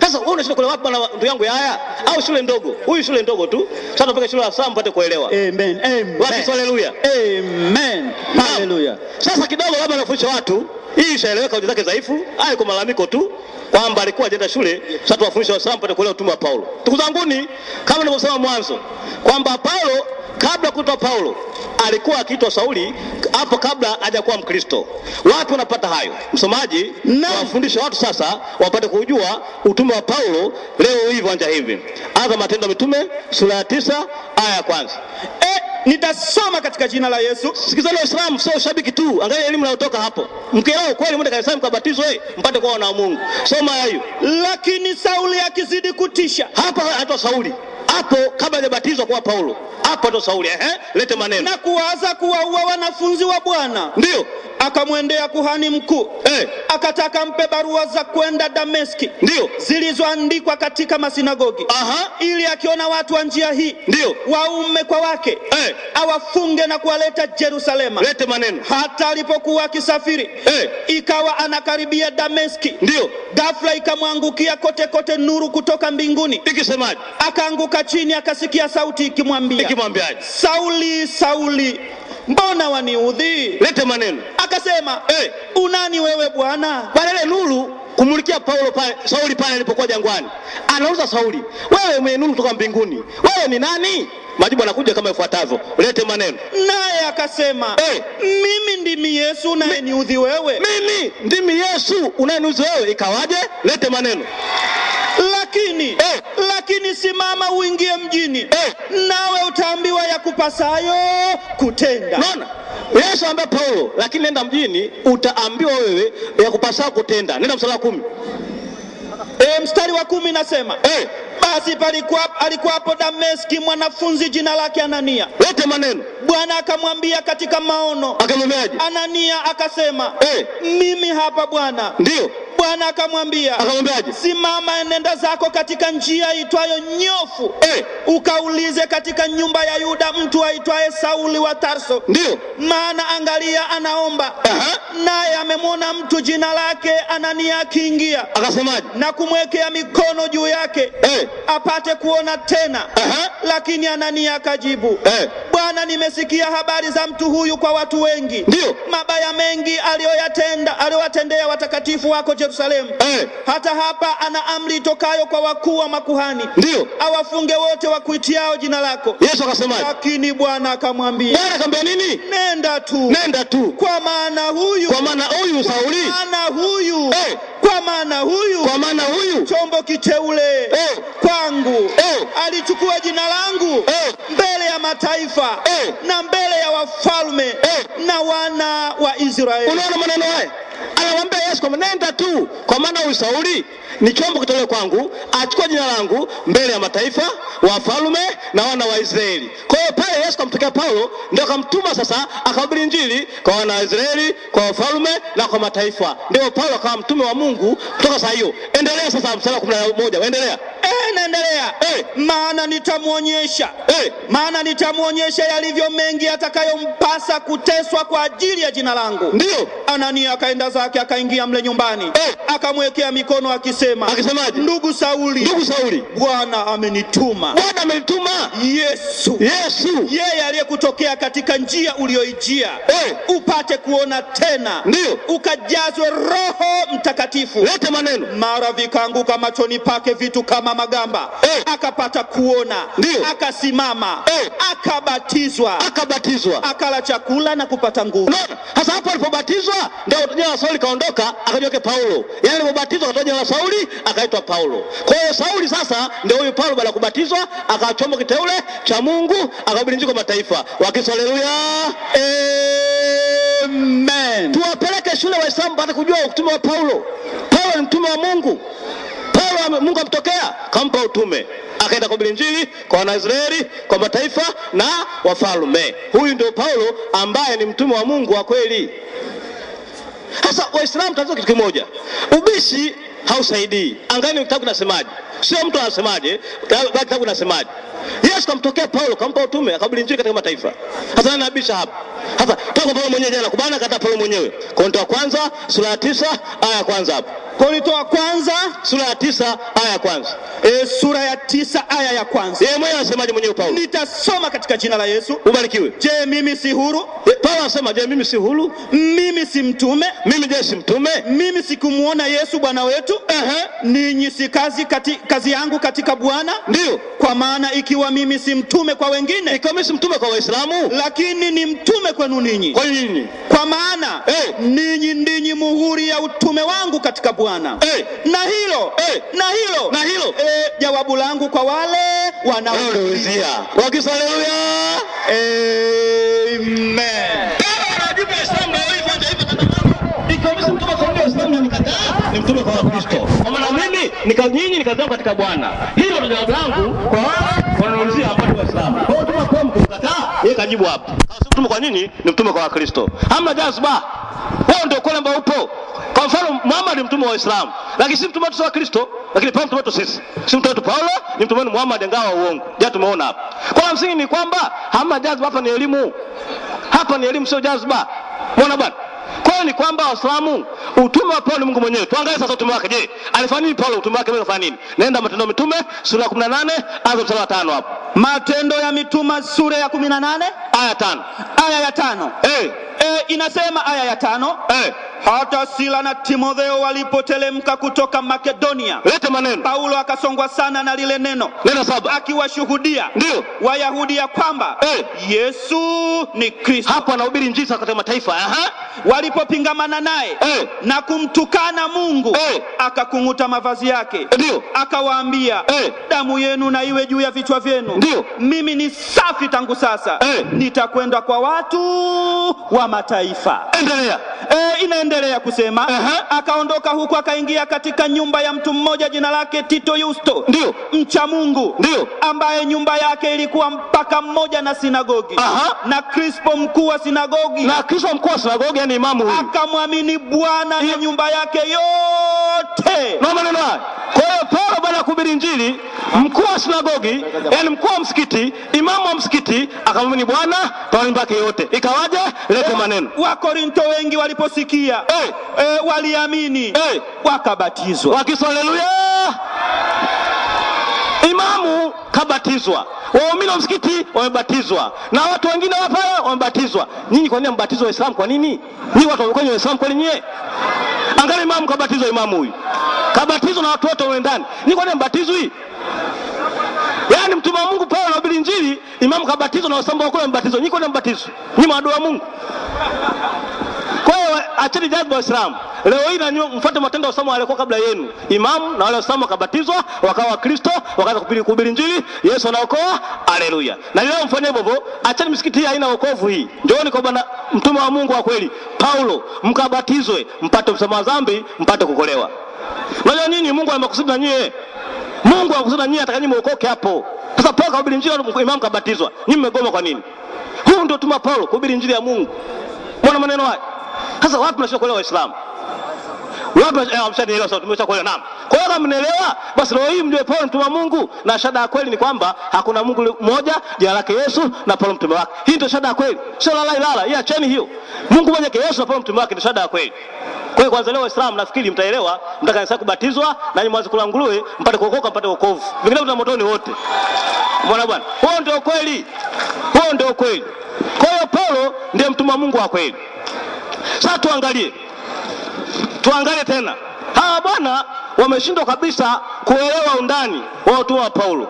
Sasa wewe unashinda kule wapi bwana ndugu yangu ya haya? Au shule ndogo? Huyu shule ndogo tu. Sasa tupeke shule ya Sam mpate kuelewa. Amen. Wapi haleluya. Amen. Haleluya. Sasa kidogo labda nafundisha watu, hii ishaeleweka hoja zake dhaifu, haya kwa malalamiko tu kwamba alikuwa hajaenda shule. Sasa tuwafundisha Waislamu mpate kuelewa utume wa Paulo. Ndugu zanguni, kama nilivyosema mwanzo kwamba Paulo kabla kuitwa Paulo alikuwa akiitwa Sauli hapo kabla hajakuwa Mkristo. Watu wanapata hayo. Msomaji, nawafundisha watu sasa wapate kujua utume wa Paulo leo hivi anja hivi. Anza Matendo ya Mitume sura ya 9 aya ya kwanza. Nitasoma katika jina la Yesu. Sikizeni Waislamu, sio shabiki tu. Angalia elimu inayotoka hapo. Mkielewa kweli mwende kanisani mkabatizwe mpate kuwa wana wa Mungu. Soma hiyo. Lakini Sauli akizidi kutisha. Hapa hata Sauli. Hapo kabla hajabatizwa kwa Paulo. Hapo ndo Sauli, lete maneno. Na kuwaza kuwaua wanafunzi wa Bwana. Ndio. Akamwendea kuhani mkuu. Akataka mpe barua za kwenda Dameski. Ndio. Zilizoandikwa katika masinagogi. Ili akiona watu wa njia hii. Ndio. Waume kwa wake. Awafunge na kuwaleta Yerusalemu. Lete maneno. Hata alipokuwa akisafiri. Ikawa anakaribia Dameski. Ndio. Ghafla ikamwangukia kote kote nuru kutoka mbinguni. Ikisemaje? Akaanguka chini akasikia sauti ikimwambia. Ikimwambiaje? Sauli, Sauli, mbona waniudhi? Lete maneno. Akasema, unani wewe Bwana? Baada ile nuru kumulikia Paulo pale, Sauli pale alipokuwa jangwani. Anauliza Sauli, wewe mwenye nuru kutoka mbinguni, wewe ni nani? Majibu anakuja kama ifuatavyo. Lete maneno. Naye akasema, mimi ndimi Yesu unayeniudhi wewe. Mimi ndimi Yesu unayeniudhi wewe. Ikawaje? Lete maneno. Lakini simama uingie mjini. Nawe utaambiwa ya kupasayo kutenda. Naona? Yesu ambaye Paulo, lakini nenda mjini utaambiwa wewe ya kupasayo kutenda. Nenda mstari wa 10. Mstari wa 10 nasema, basi alikuwapo Dameski mwanafunzi jina lake Anania. Lete maneno. Bwana akamwambia katika maono. Akamwambiaje? Anania akasema, mimi hapa Bwana. Ndio. Bwana akamwambia, akamwambiaje? Simama, nenda zako katika njia itwayo Nyofu, ukaulize katika nyumba ya Yuda mtu aitwaye Sauli wa Tarso. Ndio. Maana angalia anaomba, naye amemwona mtu jina lake Anania akiingia. Akasemaje? Na kumwekea mikono juu yake apate kuona tena. Lakini Anania akajibu, Bwana, nimesikia habari za mtu huyu kwa watu wengi. Ndio. Mabaya mengi aliyowatendea watakatifu wako Yerusalemu. Hata hapa ana amri itokayo kwa wakuu wa makuhani. Ndio. Awafunge wote wakuitiao jina lako. Yesu akasemaje? Lakini Bwana akamwambia, Bwana akamwambia nini? Nenda tu. Nenda tu. Kwa maana huyu Sauli. Kwa maana huyu chombo kiteule kwangu. Alichukua jina langu mbele ya mataifa na mbele ya wafalme na wana wa Israeli. Unaona maneno haya? Anamwambia Yesu kwamba nenda tu, kwa maana huyu Sauli ni chombo kitolewa kwangu, achukua jina langu mbele ya mataifa, wafalme na wana wa Israeli. Kwa hiyo pale Yesu kamtokea Paulo, ndio akamtuma sasa akahubiri Injili kwa wana wa Israeli, kwa wafalme na kwa mataifa. Ndio Paulo akawa mtume wa Mungu kutoka saa hiyo. Endelea sasa mstari wa 11, endelea. Naendelea. Maana nitamwonyesha yalivyo mengi atakayompasa kuteswa kwa ajili ya jina langu. Ndio. Anania akaenda zake akaingia mle nyumbani. Akamwekea mikono akisemaje? Ndugu Sauli, Bwana amenituma. Yesu. Yeye aliyekutokea katika njia ulioijia. Upate kuona tena. Ndio. Ukajazwe Roho Mtakatifu. Lete maneno. Mara vikaanguka machoni pake vitu kama magamba. Akapata kuona. Ndio. Akasimama. Akabatizwa. Akala chakula na kupata nguvu. Sasa hapo alipobatizwa ndio jina la Sauli kaondoka, akajiweka Paulo. Yaani alipobatizwa akatoa jina la Sauli akaitwa Paulo. Kwa hiyo Sauli sasa ndio huyu Paulo baada ya kubatizwa akachomwa kiteule cha Mungu, akahubiri Injili kwa mataifa. Wakisema haleluya. Amen. Tuwapeleke shule Waislamu baada kujua utume wa Paulo. Paulo ni mtume wa Mungu. Paulo Mungu amtokea, kampa utume. Akaenda kuhubiri Injili kwa Wanaisraeli, kwa mataifa na wafalme. Huyu ndio Paulo ambaye ni mtume wa Mungu wa kweli. Sasa Waislamu tatizo kitu kimoja. Ubishi hausaidii. Angalia kitabu kinasemaje. Sio mtu anasemaje, kitabu kinasemaje. Yesu kamtokea Paulo, kampa utume, akahubiri Injili katika mataifa. Sasa nani anabisha hapa? Sasa toka Paulo mwenyewe jana kubana kata Paulo mwenyewe. Korinto wa kwanza sura ya 9 aya ya kwanza hapo. Korinto wa kwanza sura ya 9 aya ya kwanza. Sura ya 9 aya ya kwanza. Yeye mwenyewe anasemaje mwenyewe Paulo? Nitasoma katika jina la Yesu. Ubarikiwe. Je, mimi si huru? Paulo anasema je, mimi si huru? Mimi si mtume? Mimi je si mtume? Mimi sikumuona Yesu Bwana wetu? Ninyi si kazi yangu katika Bwana? Ndio. Kwa maana ikiwa mimi si mtume kwa wengine, ikiwa mimi si mtume kwa Waislamu, lakini ni mtume kwenu ninyi. Kwa nini? Kwa maana ninyi ndinyi muhuri ya utume wangu katika Bwana. Na hilo jawabu langu kwa wale wanaoulizia. Wakisema haleluya. Amen. Ni mtume kwa Kristo. Kwa maana mimi nyinyi nikazao katika Bwana. Hilo ndio jawabu langu kwa wanaulizia hapa Waislamu. Kwa hiyo tunakuwa mkumkataa, yeye kajibu hapa. Kama mtume kwa nini? Ni mtume kwa Kristo. Hamna jazba. Wao ndio kule ambao upo. Kwa mfano Muhammad ni mtume wa Uislamu, lakini si mtume wa Kristo, lakini Paulo mtume wetu sisi. Si mtume wetu Paulo, ni mtume Muhammad ingawa uongo. Je, tumeona hapa. Kwa msingi ni kwamba hamna jazba, hapa ni elimu. Hapa ni elimu, sio jazba. Muona bwana? Kwa hiyo ni kwamba Waislamu utume wa Paulo ni Mungu mwenyewe. Tuangalie sasa utume wake. Je, alifanya nini Paulo? Utume wake alifanya nini? Nenda Matendo ya Mitume sura ya 18 aya mstari wa 5 hapo. Matendo ya Mitume sura ya 18 aya 5. Aya ya 5. Inasema aya ya 5. Hata Sila na Timotheo walipotelemka kutoka Makedonia. Leta maneno. Paulo akasongwa sana na lile neno. Neno 7. Akiwashuhudia Wayahudi ya kwamba Yesu ni Kristo. Hapo anahubiri Injili katika mataifa. Walipopingamana naye na kumtukana Mungu, akakung'uta mavazi yake. Akawaambia, damu yenu na iwe juu ya vichwa vyenu. Mimi ni safi tangu sasa. Nitakwenda kwa watu wa mataifa. Endelea. Inaendelea kusema, akaondoka huku akaingia katika nyumba ya mtu mmoja jina lake Tito Yusto, mcha Mungu, ambaye nyumba yake ilikuwa mpaka mmoja na sinagogi. Na Krispo mkuu wa sinagogi, yani imamu huyu, akamwamini Bwana na nyumba yake yote yote. Na maneno haya. Kwa hiyo Paulo baada ya kuhubiri Injili, mkuu wa sinagogi, yani mkuu wa msikiti, imamu wa msikiti akamwamini Bwana kwa imani yake yote. Ikawaje? Lete maneno. Wakorinto wengi waliposikia waliamini, wakabatizwa. Wakisema haleluya. Imamu kabatizwa, waumini wa msikiti wamebatizwa, na watu wengine hapa wamebatizwa. Nyinyi kwa nini mbatizwa Waislamu? Kwa nini? Nyinyi watu wa Waislamu kwa nini? Angalia imamu kabatizwa, imamu huyu kabatizwa na watu wote wale ndani. Nyinyi kwa nini mbatizwi? Yaani mtume wa Mungu Paulo anahubiri Injili, imamu kabatizwa na Waislamu wako wamebatizwa. Nyinyi kwa nini mbatizwi? Nyinyi maadui wa Mungu. Kwa hiyo acheni jazba Waislamu. Leo hii na mfuate matendo ya Waislamu walikuwa kabla yenu. Imamu na wale Waislamu wakabatizwa, wakawa Wakristo, wakaanza kuhubiri Injili, Yesu anaokoa. Haleluya. Na leo mfanye hivyo, acheni misikiti hii haina wokovu hii. Njooni kwa Bwana mtume wa Mungu wa kweli, Paulo, mkabatizwe, mpate msamaha dhambi, mpate kukolewa. Unajua nyinyi Mungu amekusudi na nyie. Mungu amekusudi na nyie atakanyinyi muokoke hapo. Sasa Paulo kuhubiri Injili, imamu kabatizwa. Nyinyi mmegoma kwa nini? Huu ndio tuma Paulo kuhubiri Injili ya Mungu. Mbona maneno haya? Sasa watu tunashika kuelewa Waislamu. Watu hamshanielewa sasa, tumeshakuelewa. Naam. Kwa hiyo kama mnaelewa, basi leo hii mjue Paulo mtume wa Mungu, na shahada ya kweli ni kwamba hakuna Mungu mmoja, jina lake Yesu, na Paulo mtume wake. Hii ndio shahada ya kweli. Sio lala, hii acheni hiyo. Mungu mmoja yake Yesu na Paulo mtume wake ndio shahada ya kweli. Kwa hiyo kwanza leo Waislamu nafikiri mtaelewa, mtakanisa kubatizwa na nyinyi mwanze kula nguruwe, mpate kuokoka, mpate wokovu. Vingine tuna motoni wote. Umeona bwana? Huo ndio kweli. Huo ndio kweli. Kwa hiyo Paulo ndiye mtume wa Mungu wa kweli. Sasa tuangalie tena. Hawa bwana wameshindwa kabisa kuelewa undani wa utume wa Paulo.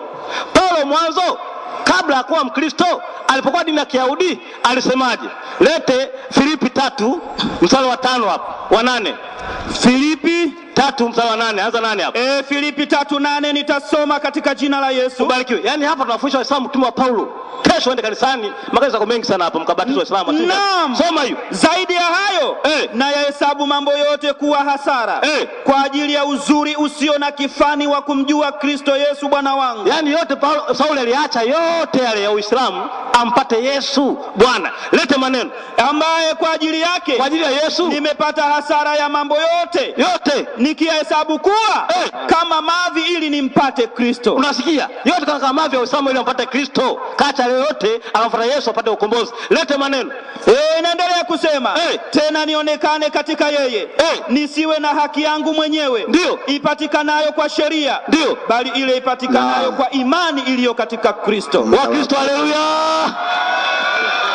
Paulo mwanzo kabla ya kuwa Mkristo, alipokuwa dini ya Kiyahudi, alisemaje? Lete Filipi 3 mstari wa 5 hapo, wa 8. Filipi 3 mstari wa 8, anza 8 hapo. Filipi 3:8 nitasoma katika jina la Yesu. Ubarikiwe. Yaani hapa tunafundisha Waislamu utume wa Paulo. Kesho ende kanisani, makanisa yako mengi sana hapo, mkabatizwa Waislamu. Naam. Soma hiyo. Zaidi ya hayo, na yahesabu mambo yote kuwa hasara kwa ajili ya uzuri usio na kifani wa kumjua Kristo Yesu Bwana wangu. Yaani yote Sauli aliacha yote yale ya Uislamu ampate Yesu Bwana. Lete maneno. Ambaye kwa ajili yake, kwa ajili ya Yesu, nimepata hasara ya mambo yote nikihesabu kuwa kama mavi ili nimpate Kristo. Unasikia? Yote kama mavi ya Uislamu ili ampate Kristo. Kacha yote akamfuata Yesu apate ukombozi. Lete maneno. Naendelea kusema, tena nionekane katika yeye, nisiwe na haki yangu mwenyewe, ndio ipatikanayo kwa sheria, ndio, bali ile ipatikanayo kwa imani iliyo katika Kristo. Wa Kristo, haleluya.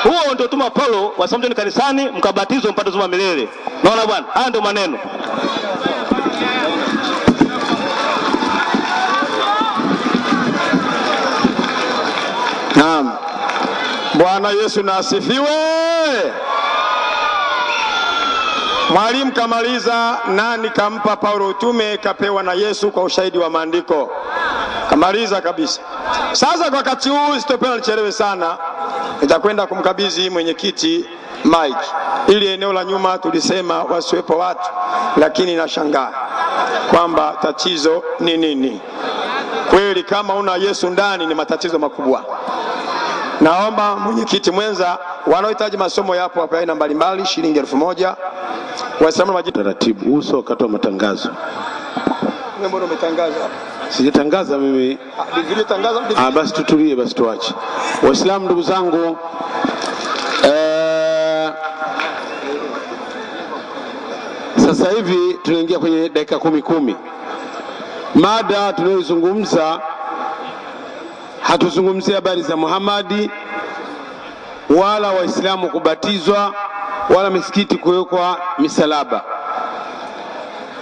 Huo ndio tuma Paulo, wasamjeni kanisani, mkabatizwe mpate uzima milele. Naona bwana, haya ndio maneno. Naam. Bwana Yesu na asifiwe. Mwalimu kamaliza, nani kampa Paulo utume? Kapewa na Yesu kwa ushahidi wa maandiko. Kamaliza kabisa. Sasa kwa wakati huu sitopenda nichelewe sana, nitakwenda kumkabidhi mwenyekiti Mike. Ili eneo la nyuma tulisema wasiwepo watu, lakini nashangaa kwamba tatizo ni nini. Kweli kama una Yesu ndani ni matatizo makubwa. Naomba mwenyekiti mwenza, wanaohitaji masomo yapo hapa aina mbalimbali, shilingi 1000. Waislamu majina taratibu, uso wakati wa matangazo. Mbona umetangaza hapa? Sijatangaza mimi. Vile tangaza. Basi tutulie, basi tuache. Waislamu ndugu zangu, sasa hivi tunaingia kwenye dakika 10. Mada tunayozungumza, hatuzungumzia habari za Muhammad wala Waislamu kubatizwa wala misikiti kuwekwa misalaba.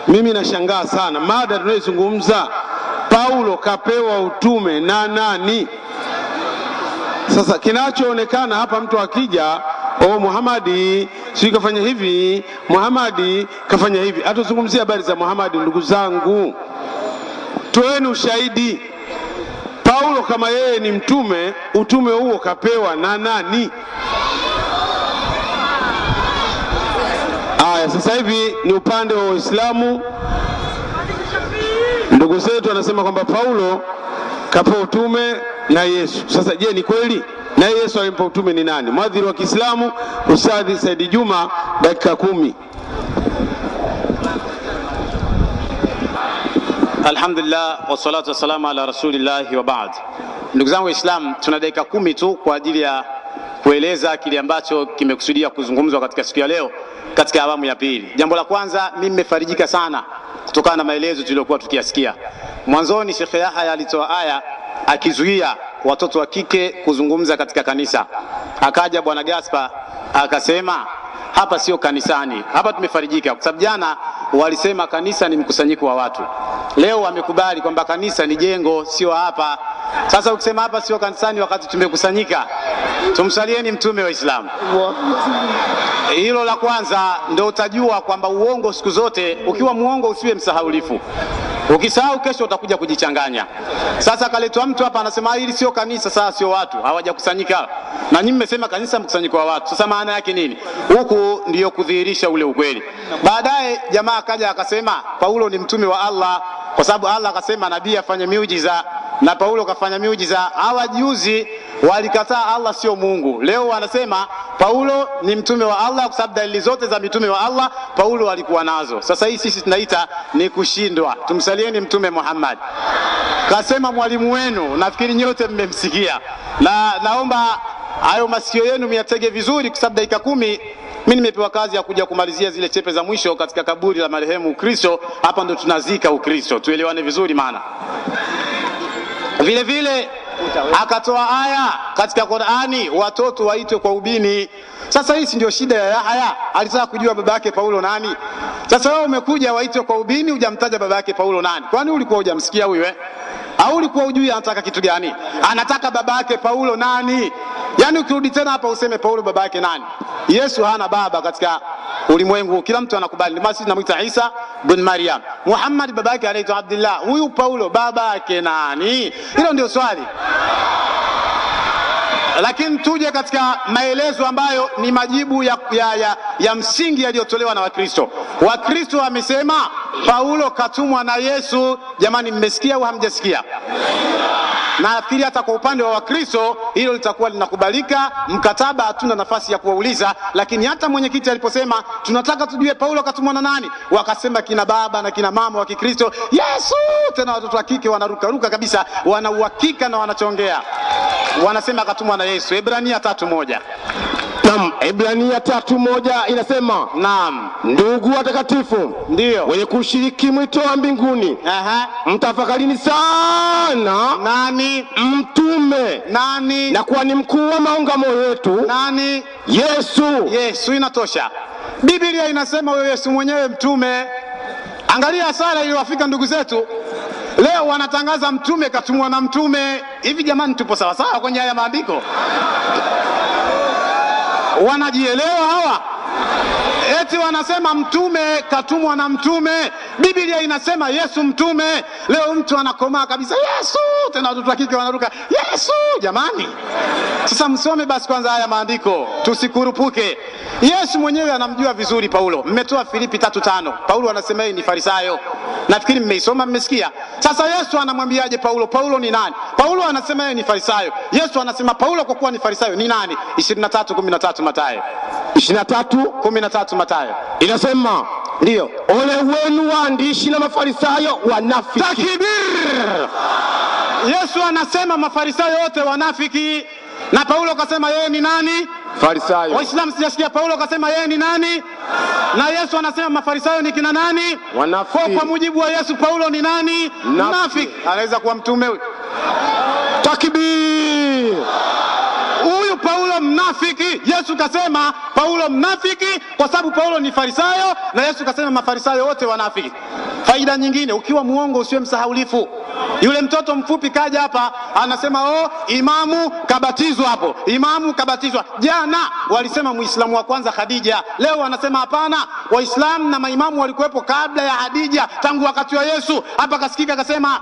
Mimi nashangaa sana, mada tunayozungumza, Paulo kapewa utume na nani? Sasa kinachoonekana hapa, mtu akija, Muhammad si kafanya hivi, Muhammad kafanya hivi. Hatuzungumzia habari za Muhammad ndugu zangu. Toeni ushahidi. Paulo kama yeye ni mtume, utume huo kapewa na nani? Aya, sasa hivi ni upande wa Waislamu. Ndugu zetu wanasema kwamba Paulo kapewa utume na Yesu. Sasa je, ni kweli? Na Yesu alimpa utume ni nani? Mwadhiri wa Kiislamu Ustadhi Said Juma, dakika 10. Alhamdulillah wassalatu wassalamu ala rasulillahi wa ba'd. Ndugu zangu Waislamu, tuna dakika 10 tu kwa ajili ya kueleza kile ambacho kimekusudia kuzungumzwa katika siku ya leo katika awamu ya pili. Jambo la kwanza, mimi nimefarijika sana kutokana na maelezo tuliyokuwa tukiyasikia. Mwanzoni Sheikh Yahya alitoa aya akizuia watoto wa kike kuzungumza katika kanisa. Akaja Bwana Gaspar akasema hapa sio kanisani. Hapa tumefarijika kwa sababu jana walisema kanisa ni mkusanyiko wa watu. Leo wamekubali kwamba kanisa ni jengo, sio hapa. Sasa ukisema hapa sio kanisani wakati tumekusanyika, tumsalieni mtume wa Islam. Hilo la kwanza, ndio utajua kwamba uongo siku zote, ukiwa muongo usiwe msahaulifu. Ukisahau kesho utakuja kujichanganya. Sasa kaletwa mtu hapa anasema hili sio kanisa, sasa sio watu, hawajakusanyika. Na nyinyi mmesema kanisa mkusanyiko wa watu. Sasa maana yake nini? Huku ndiyo kudhihirisha ule ukweli. Baadaye jamaa akaja akasema Paulo ni mtume wa Allah kwa sababu Allah akasema nabii afanye miujiza na Paulo kafanya miujiza. Hawa juzi walikataa Allah sio Mungu. Leo wanasema Paulo ni mtume wa Allah kwa sababu dalili zote za mitume wa Allah Paulo alikuwa nazo. Sasa hii sisi tunaita ni kushindwa. Tumsalieni mtume Muhammad. Kasema mwalimu wenu, nafikiri nyote mmemsikia. Na naomba hayo masikio yenu miyatege vizuri kwa sababu dakika 10 mimi nimepewa kazi ya kuja kumalizia zile chepe za mwisho katika kaburi la marehemu Ukristo. Hapa ndo tunazika Ukristo. Tuelewane vizuri maana. Vile vile akatoa aya katika Qur'ani watoto waitwe kwa ubini. Sasa hii ndio shida ya Yahya, alitaka kujua baba yake Paulo nani. Sasa wewe umekuja waitwe kwa ubini, hujamtaja baba yake Paulo nani. Kwani ulikuwa hujamsikia huyo au ulikuwa hujui anataka kitu gani? Anataka baba yake Paulo nani? Yaani ukirudi tena hapa useme Paulo baba yake nani? Yesu hana baba katika ulimwengu, kila mtu anakubali. Basi tunamuita Isa bin Maryam. Muhammad baba yake anaitwa Abdullah. Huyu Paulo baba yake nani? Hilo ndio swali. Lakini tuje katika maelezo ambayo ni majibu ya msingi yaliyotolewa na Wakristo. Wakristo wamesema Paulo katumwa na Yesu. Jamani, mmesikia au hamjasikia? Na nafikiri hata kwa upande wa Wakristo hilo litakuwa linakubalika. Mkataba hatuna nafasi ya kuwauliza, lakini hata mwenyekiti aliposema tunataka tujue Paulo katumwa na nani, wakasema kina baba na kina mama wa Kikristo Yesu. Tena watoto wa kike wanaruka kabisa, wana uhakika na wanachongea, wanasema katumwa na Yesu. Ebrania 3:1. Naam, Ebrania 3:1 inasema, naam, ndugu watakatifu, ndio wenye kushiriki mwito wa mbinguni, mtafakarini sana nani mtume nani, na kuwa ni mkuu wa maungamo yetu nani? Yesu. Yesu inatosha. Biblia inasema wewe Yesu mwenyewe mtume. Angalia hasara iliyowafika ndugu zetu. Leo wanatangaza mtume katumwa na mtume. Hivi jamani, tupo sawa sawa kwenye haya maandiko? Wanajielewa hawa? Eti wanasema mtume katumwa na mtume. Biblia inasema Yesu mtume. Leo mtu anakomaa kabisa Yesu, tena watoto wa kike wanaruka Yesu. Jamani, sasa msome basi kwanza haya maandiko, tusikurupuke. Yesu mwenyewe anamjua vizuri Paulo. Mmetoa Filipi 3:5. Paulo anasema yeye ni Farisayo. Nafikiri mmeisoma, mmesikia. Sasa Yesu anamwambiaje Paulo? Paulo ni nani? Paulo anasema yeye ni Farisayo. Yesu anasema Paulo kwa kuwa ni Farisayo ni nani? 23:13 Mathayo. 23:13 Mathayo. Inasema, ndio, ole wenu waandishi na Mafarisayo wanafiki. Takbir! Yesu anasema Mafarisayo wote wanafiki. Na Paulo kasema yeye ni nani? Farisayo. Waislamu sijasikia Paulo kasema yeye ni nani? Na Yesu anasema Mafarisayo ni kina nani? Wanafiki. Kwa mujibu wa Yesu Paulo ni nani? Mnafiki. Anaweza kuwa mtume huyu? Takbir! Huyu Paulo mnafiki. Yesu kasema Paulo mnafiki kwa sababu Paulo ni Farisayo, na Yesu kasema Mafarisayo wote wanafiki. Faida nyingine, ukiwa muongo usiwe msahaulifu. Yule mtoto mfupi kaja hapa anasema imamu kabatizwa hapo. Imamu kabatizwa. Jana walisema Muislamu wa kwanza Khadija. Leo wanasema hapana, Waislamu na maimamu walikuwepo kabla ya Khadija, tangu wakati wa Yesu. Hapa kasikika kasema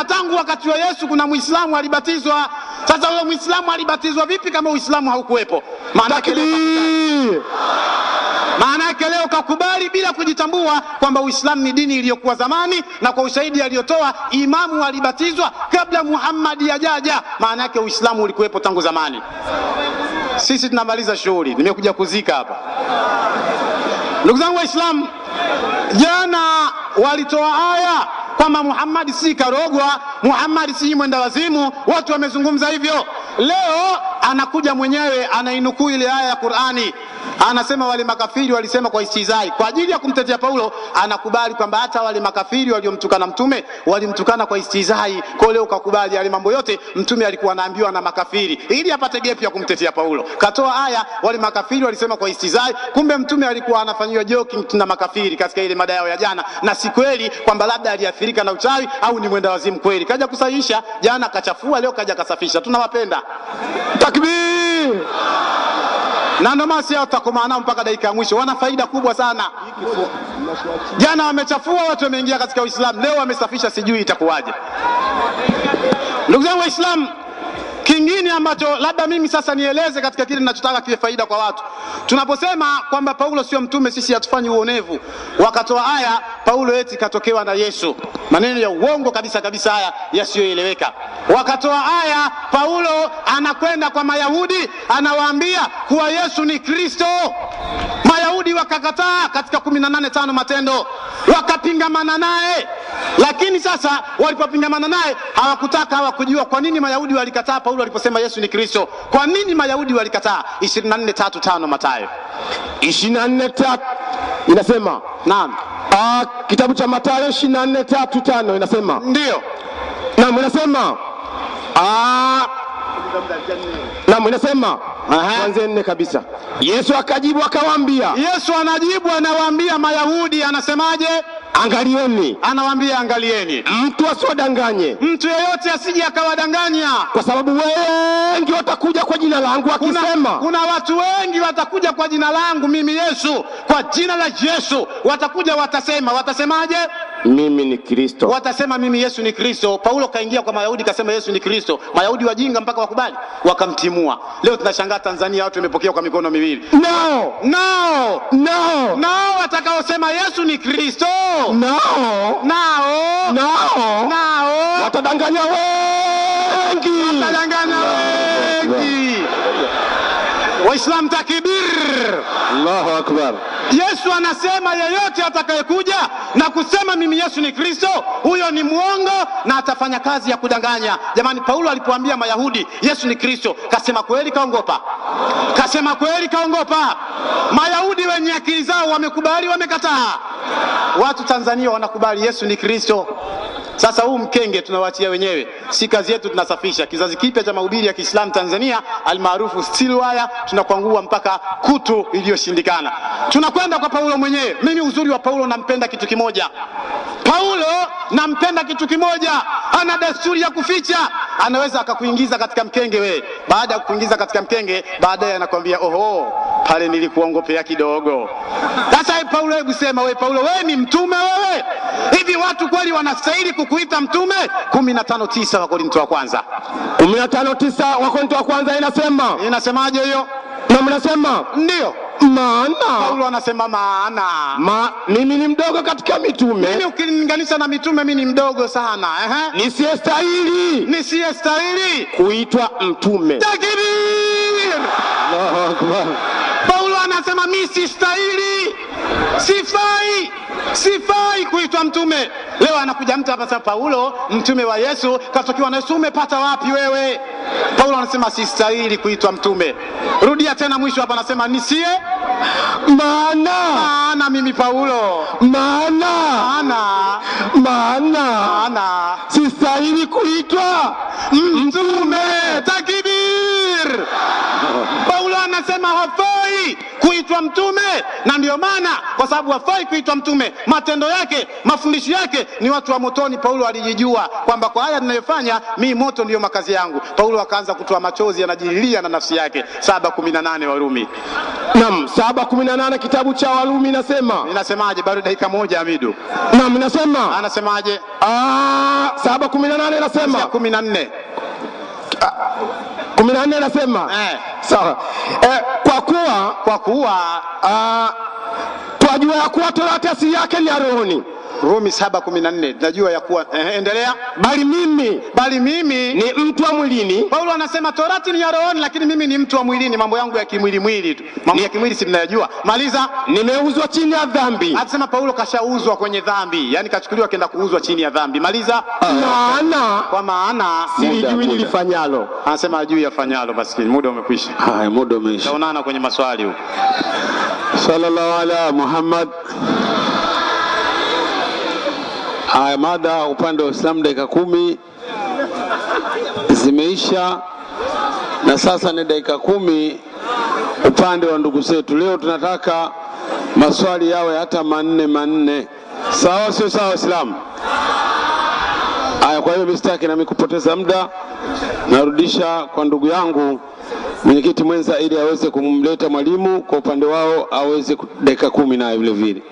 tangu wakati wa Yesu kuna Muislamu alibatizwa. Sasa huyo Muislamu alibatizwa vipi kama Uislamu haukuwepo? Maana yake leo kakubali bila kujitambua kwamba Uislamu ni dini iliyokuwa zamani, na kwa ushahidi aliyotoa imamu alibatizwa kabla Muhammad yajaja. Maana yake Uislamu ulikuwepo tangu zamani. Sisi tunamaliza shughuli, nimekuja kuzika hapa. Ndugu zangu Waislamu, jana walitoa aya kwamba Muhammad si karogwa, Muhammad si mwenda wazimu. Watu wamezungumza hivyo. Leo anakuja mwenyewe anainukuu ile aya ya Qur'ani, anasema wale makafiri walisema kwa istizai kwa ajili ya kumtetea Paulo. Anakubali kwamba hata wale makafiri waliomtukana mtume walimtukana kwa istizai. Kwa leo ukakubali yale mambo yote mtume alikuwa anaambiwa na makafiri ili apate gepi ya kumtetea Paulo. Katoa aya wale makafiri walisema kwa istizai, kumbe mtume alikuwa anafanyiwa joking na makafiri katika ile mada yao ya jana, na si kweli kwamba labda aliathirika na uchawi au ni mwenda wazimu kweli. Kaja kusahihisha jana, kachafua, leo kaja kasafisha. Tunawapenda. Takbir. Na ndio maana sio tutakomana mpaka dakika ya mwisho. Wana faida kubwa sana. Jana wamechafua, watu wameingia katika Uislamu, leo wamesafisha, sijui itakuwaje. Ndugu zangu Waislamu, kingine ambacho labda mimi sasa nieleze katika kile ninachotaka kiwe faida kwa watu. Tunaposema kwamba Paulo sio mtume, sisi hatufanyi uonevu. Wakatoa aya Paulo eti katokewa na Yesu. Maneno ya uongo kabisa kabisa, haya yasiyoeleweka. Wakatoa aya Paulo anakwenda kwa Mayahudi anawaambia kuwa Yesu ni Kristo. Mayahudi wakakataa katika 18:5 Matendo, wakapingamana naye. Lakini sasa walipopingamana naye hawakujua kwa nini Mayahudi walikataa Paulo aliposema Yesu ni Kristo. Kwa nini Mayahudi walikataa? 24:3-5 Mathayo 24:3 inasema, naam, kitabu cha Mathayo 24:3-5 inasema, ndio, naam, inasema naam, inasema kwanza 4 kabisa. Yesu akajibu akawaambia. Yesu anajibu anawaambia Mayahudi, anasemaje? Angalieni. Anawaambia angalieni, mtu asiwadanganye, mtu yeyote asije akawadanganya, kwa sababu wengi watakuja kwa jina langu akisema. Kuna watu wengi watakuja kwa jina langu mimi Yesu, kwa jina la Yesu watakuja, watasemaje? Mimi ni Kristo. Watasema mimi Yesu ni Kristo. Paulo kaingia kwa Mayahudi kasema Yesu ni Kristo. Mayahudi wajinga mpaka wakubali, wakamtimua. Leo tunashangaa Tanzania watu wamepokea kwa mikono miwili. No. Watakaosema Yesu ni Kristo. Watadanganya wengi. Waislamu takbir. Allahu akbar. Yesu anasema yeyote atakayekuja na kusema mimi Yesu ni Kristo, huyo ni muongo na atafanya kazi ya kudanganya. Jamani, Paulo alipoambia Mayahudi Yesu ni Kristo, kasema kweli kaongopa? Mayahudi wenye akili zao wamekubali, wamekataa? Watu Tanzania wanakubali Yesu ni Kristo. Sasa huu mkenge tunawaachia wenyewe, si kazi yetu, tunasafisha. Kizazi kipya cha mahubiri ya Kiislamu Tanzania almaarufu Stilwaya, tunakwangua mpaka kutu iliyoshindikana. Tunakwenda kwa Paulo mwenyewe. Mimi uzuri wa Paulo nampenda kitu kimoja. Ana desturi ya kuficha. Anaweza akakuingiza katika mkenge wewe. Baada ya kukuingiza katika mkenge, baadaye anakuambia oho, pale nilikuongopea kidogo. Sasa Paulo, hebu sema wewe Paulo, wewe ni mtume wewe? Hivi watu kweli wanastahili kukuita mtume? 15:9 Wakorintho wa kwanza. 15:9 Wakorintho wa kwanza inasemaje hiyo? Na mnasema ndio maana. Paulo anasema maana. Mimi ni mdogo katika mitume. Mimi ukilinganisha na mitume mimi ni mdogo sana. Nisiyestahili kuitwa mtume. Takbir. Allahu akbar. Paulo anasema mimi sistahili, sifai kuitwa mtume. Leo anakuja mtu hapa sasa, Paulo mtume wa Yesu, katokiwa na Yesu, umepata wapi wewe? Paulo anasema sistahili kuitwa mtume. Rudia tena mwisho hapa, anasema nisie maana mimi Paulo maana sistahili kuitwa mtume. Takbir. Paulo anasema hafai kuitwa mtume, na ndio maana kwa sababu hafai kuitwa mtume, matendo yake, mafundisho yake ni watu wa motoni. Paulo alijijua kwamba kwa haya ninayofanya mimi moto ndio makazi yangu. Paulo akaanza kutoa machozi, anajililia na nafsi yake. 7:18 Warumi. Naam, 7:18 kitabu cha Warumi inasemaje? Bado dakika moja Hamidu. Naam, anasemaje? 7:18 inasema 14 inasema sawa. Kwa kuwa twajua ya kuwa Torati asili yake ni ya rohoni, Rumi 7:14 najua ya kuwa endelea. Bali mimi ni mtu wa mwilini. Paulo anasema Torati ni ya rohoni, lakini mimi ni mtu wa mwilini, mambo yangu ya kimwili tu. Mambo ya kimwili si mnayajua. Maliza. Nimeuzwa chini ya dhambi. Anasema Paulo kashauzwa kwenye dhambi, yani kachukuliwa kenda kuuzwa chini ya dhambi. Maliza. Kwa maana sijui nilifanyalo. Anasema ajui yafanyalo. Maskini, muda umekwisha. Haya, muda umeisha. Tutaonana kwenye maswali huko. Sallallahu ala Muhammad. Haya, mada upande wa Uislamu dakika 10 zimeisha, na sasa ni dakika 10 upande wa ndugu zetu. Leo tunataka maswali yawe hata manne. Sawa sio sawa Waislamu? Haya, kwa hiyo mistaki na mikupoteza muda, narudisha kwa ndugu yangu mwenyekiti mwenza ili aweze kumleta mwalimu kwa upande wao aweze dakika 10 naye vile vile.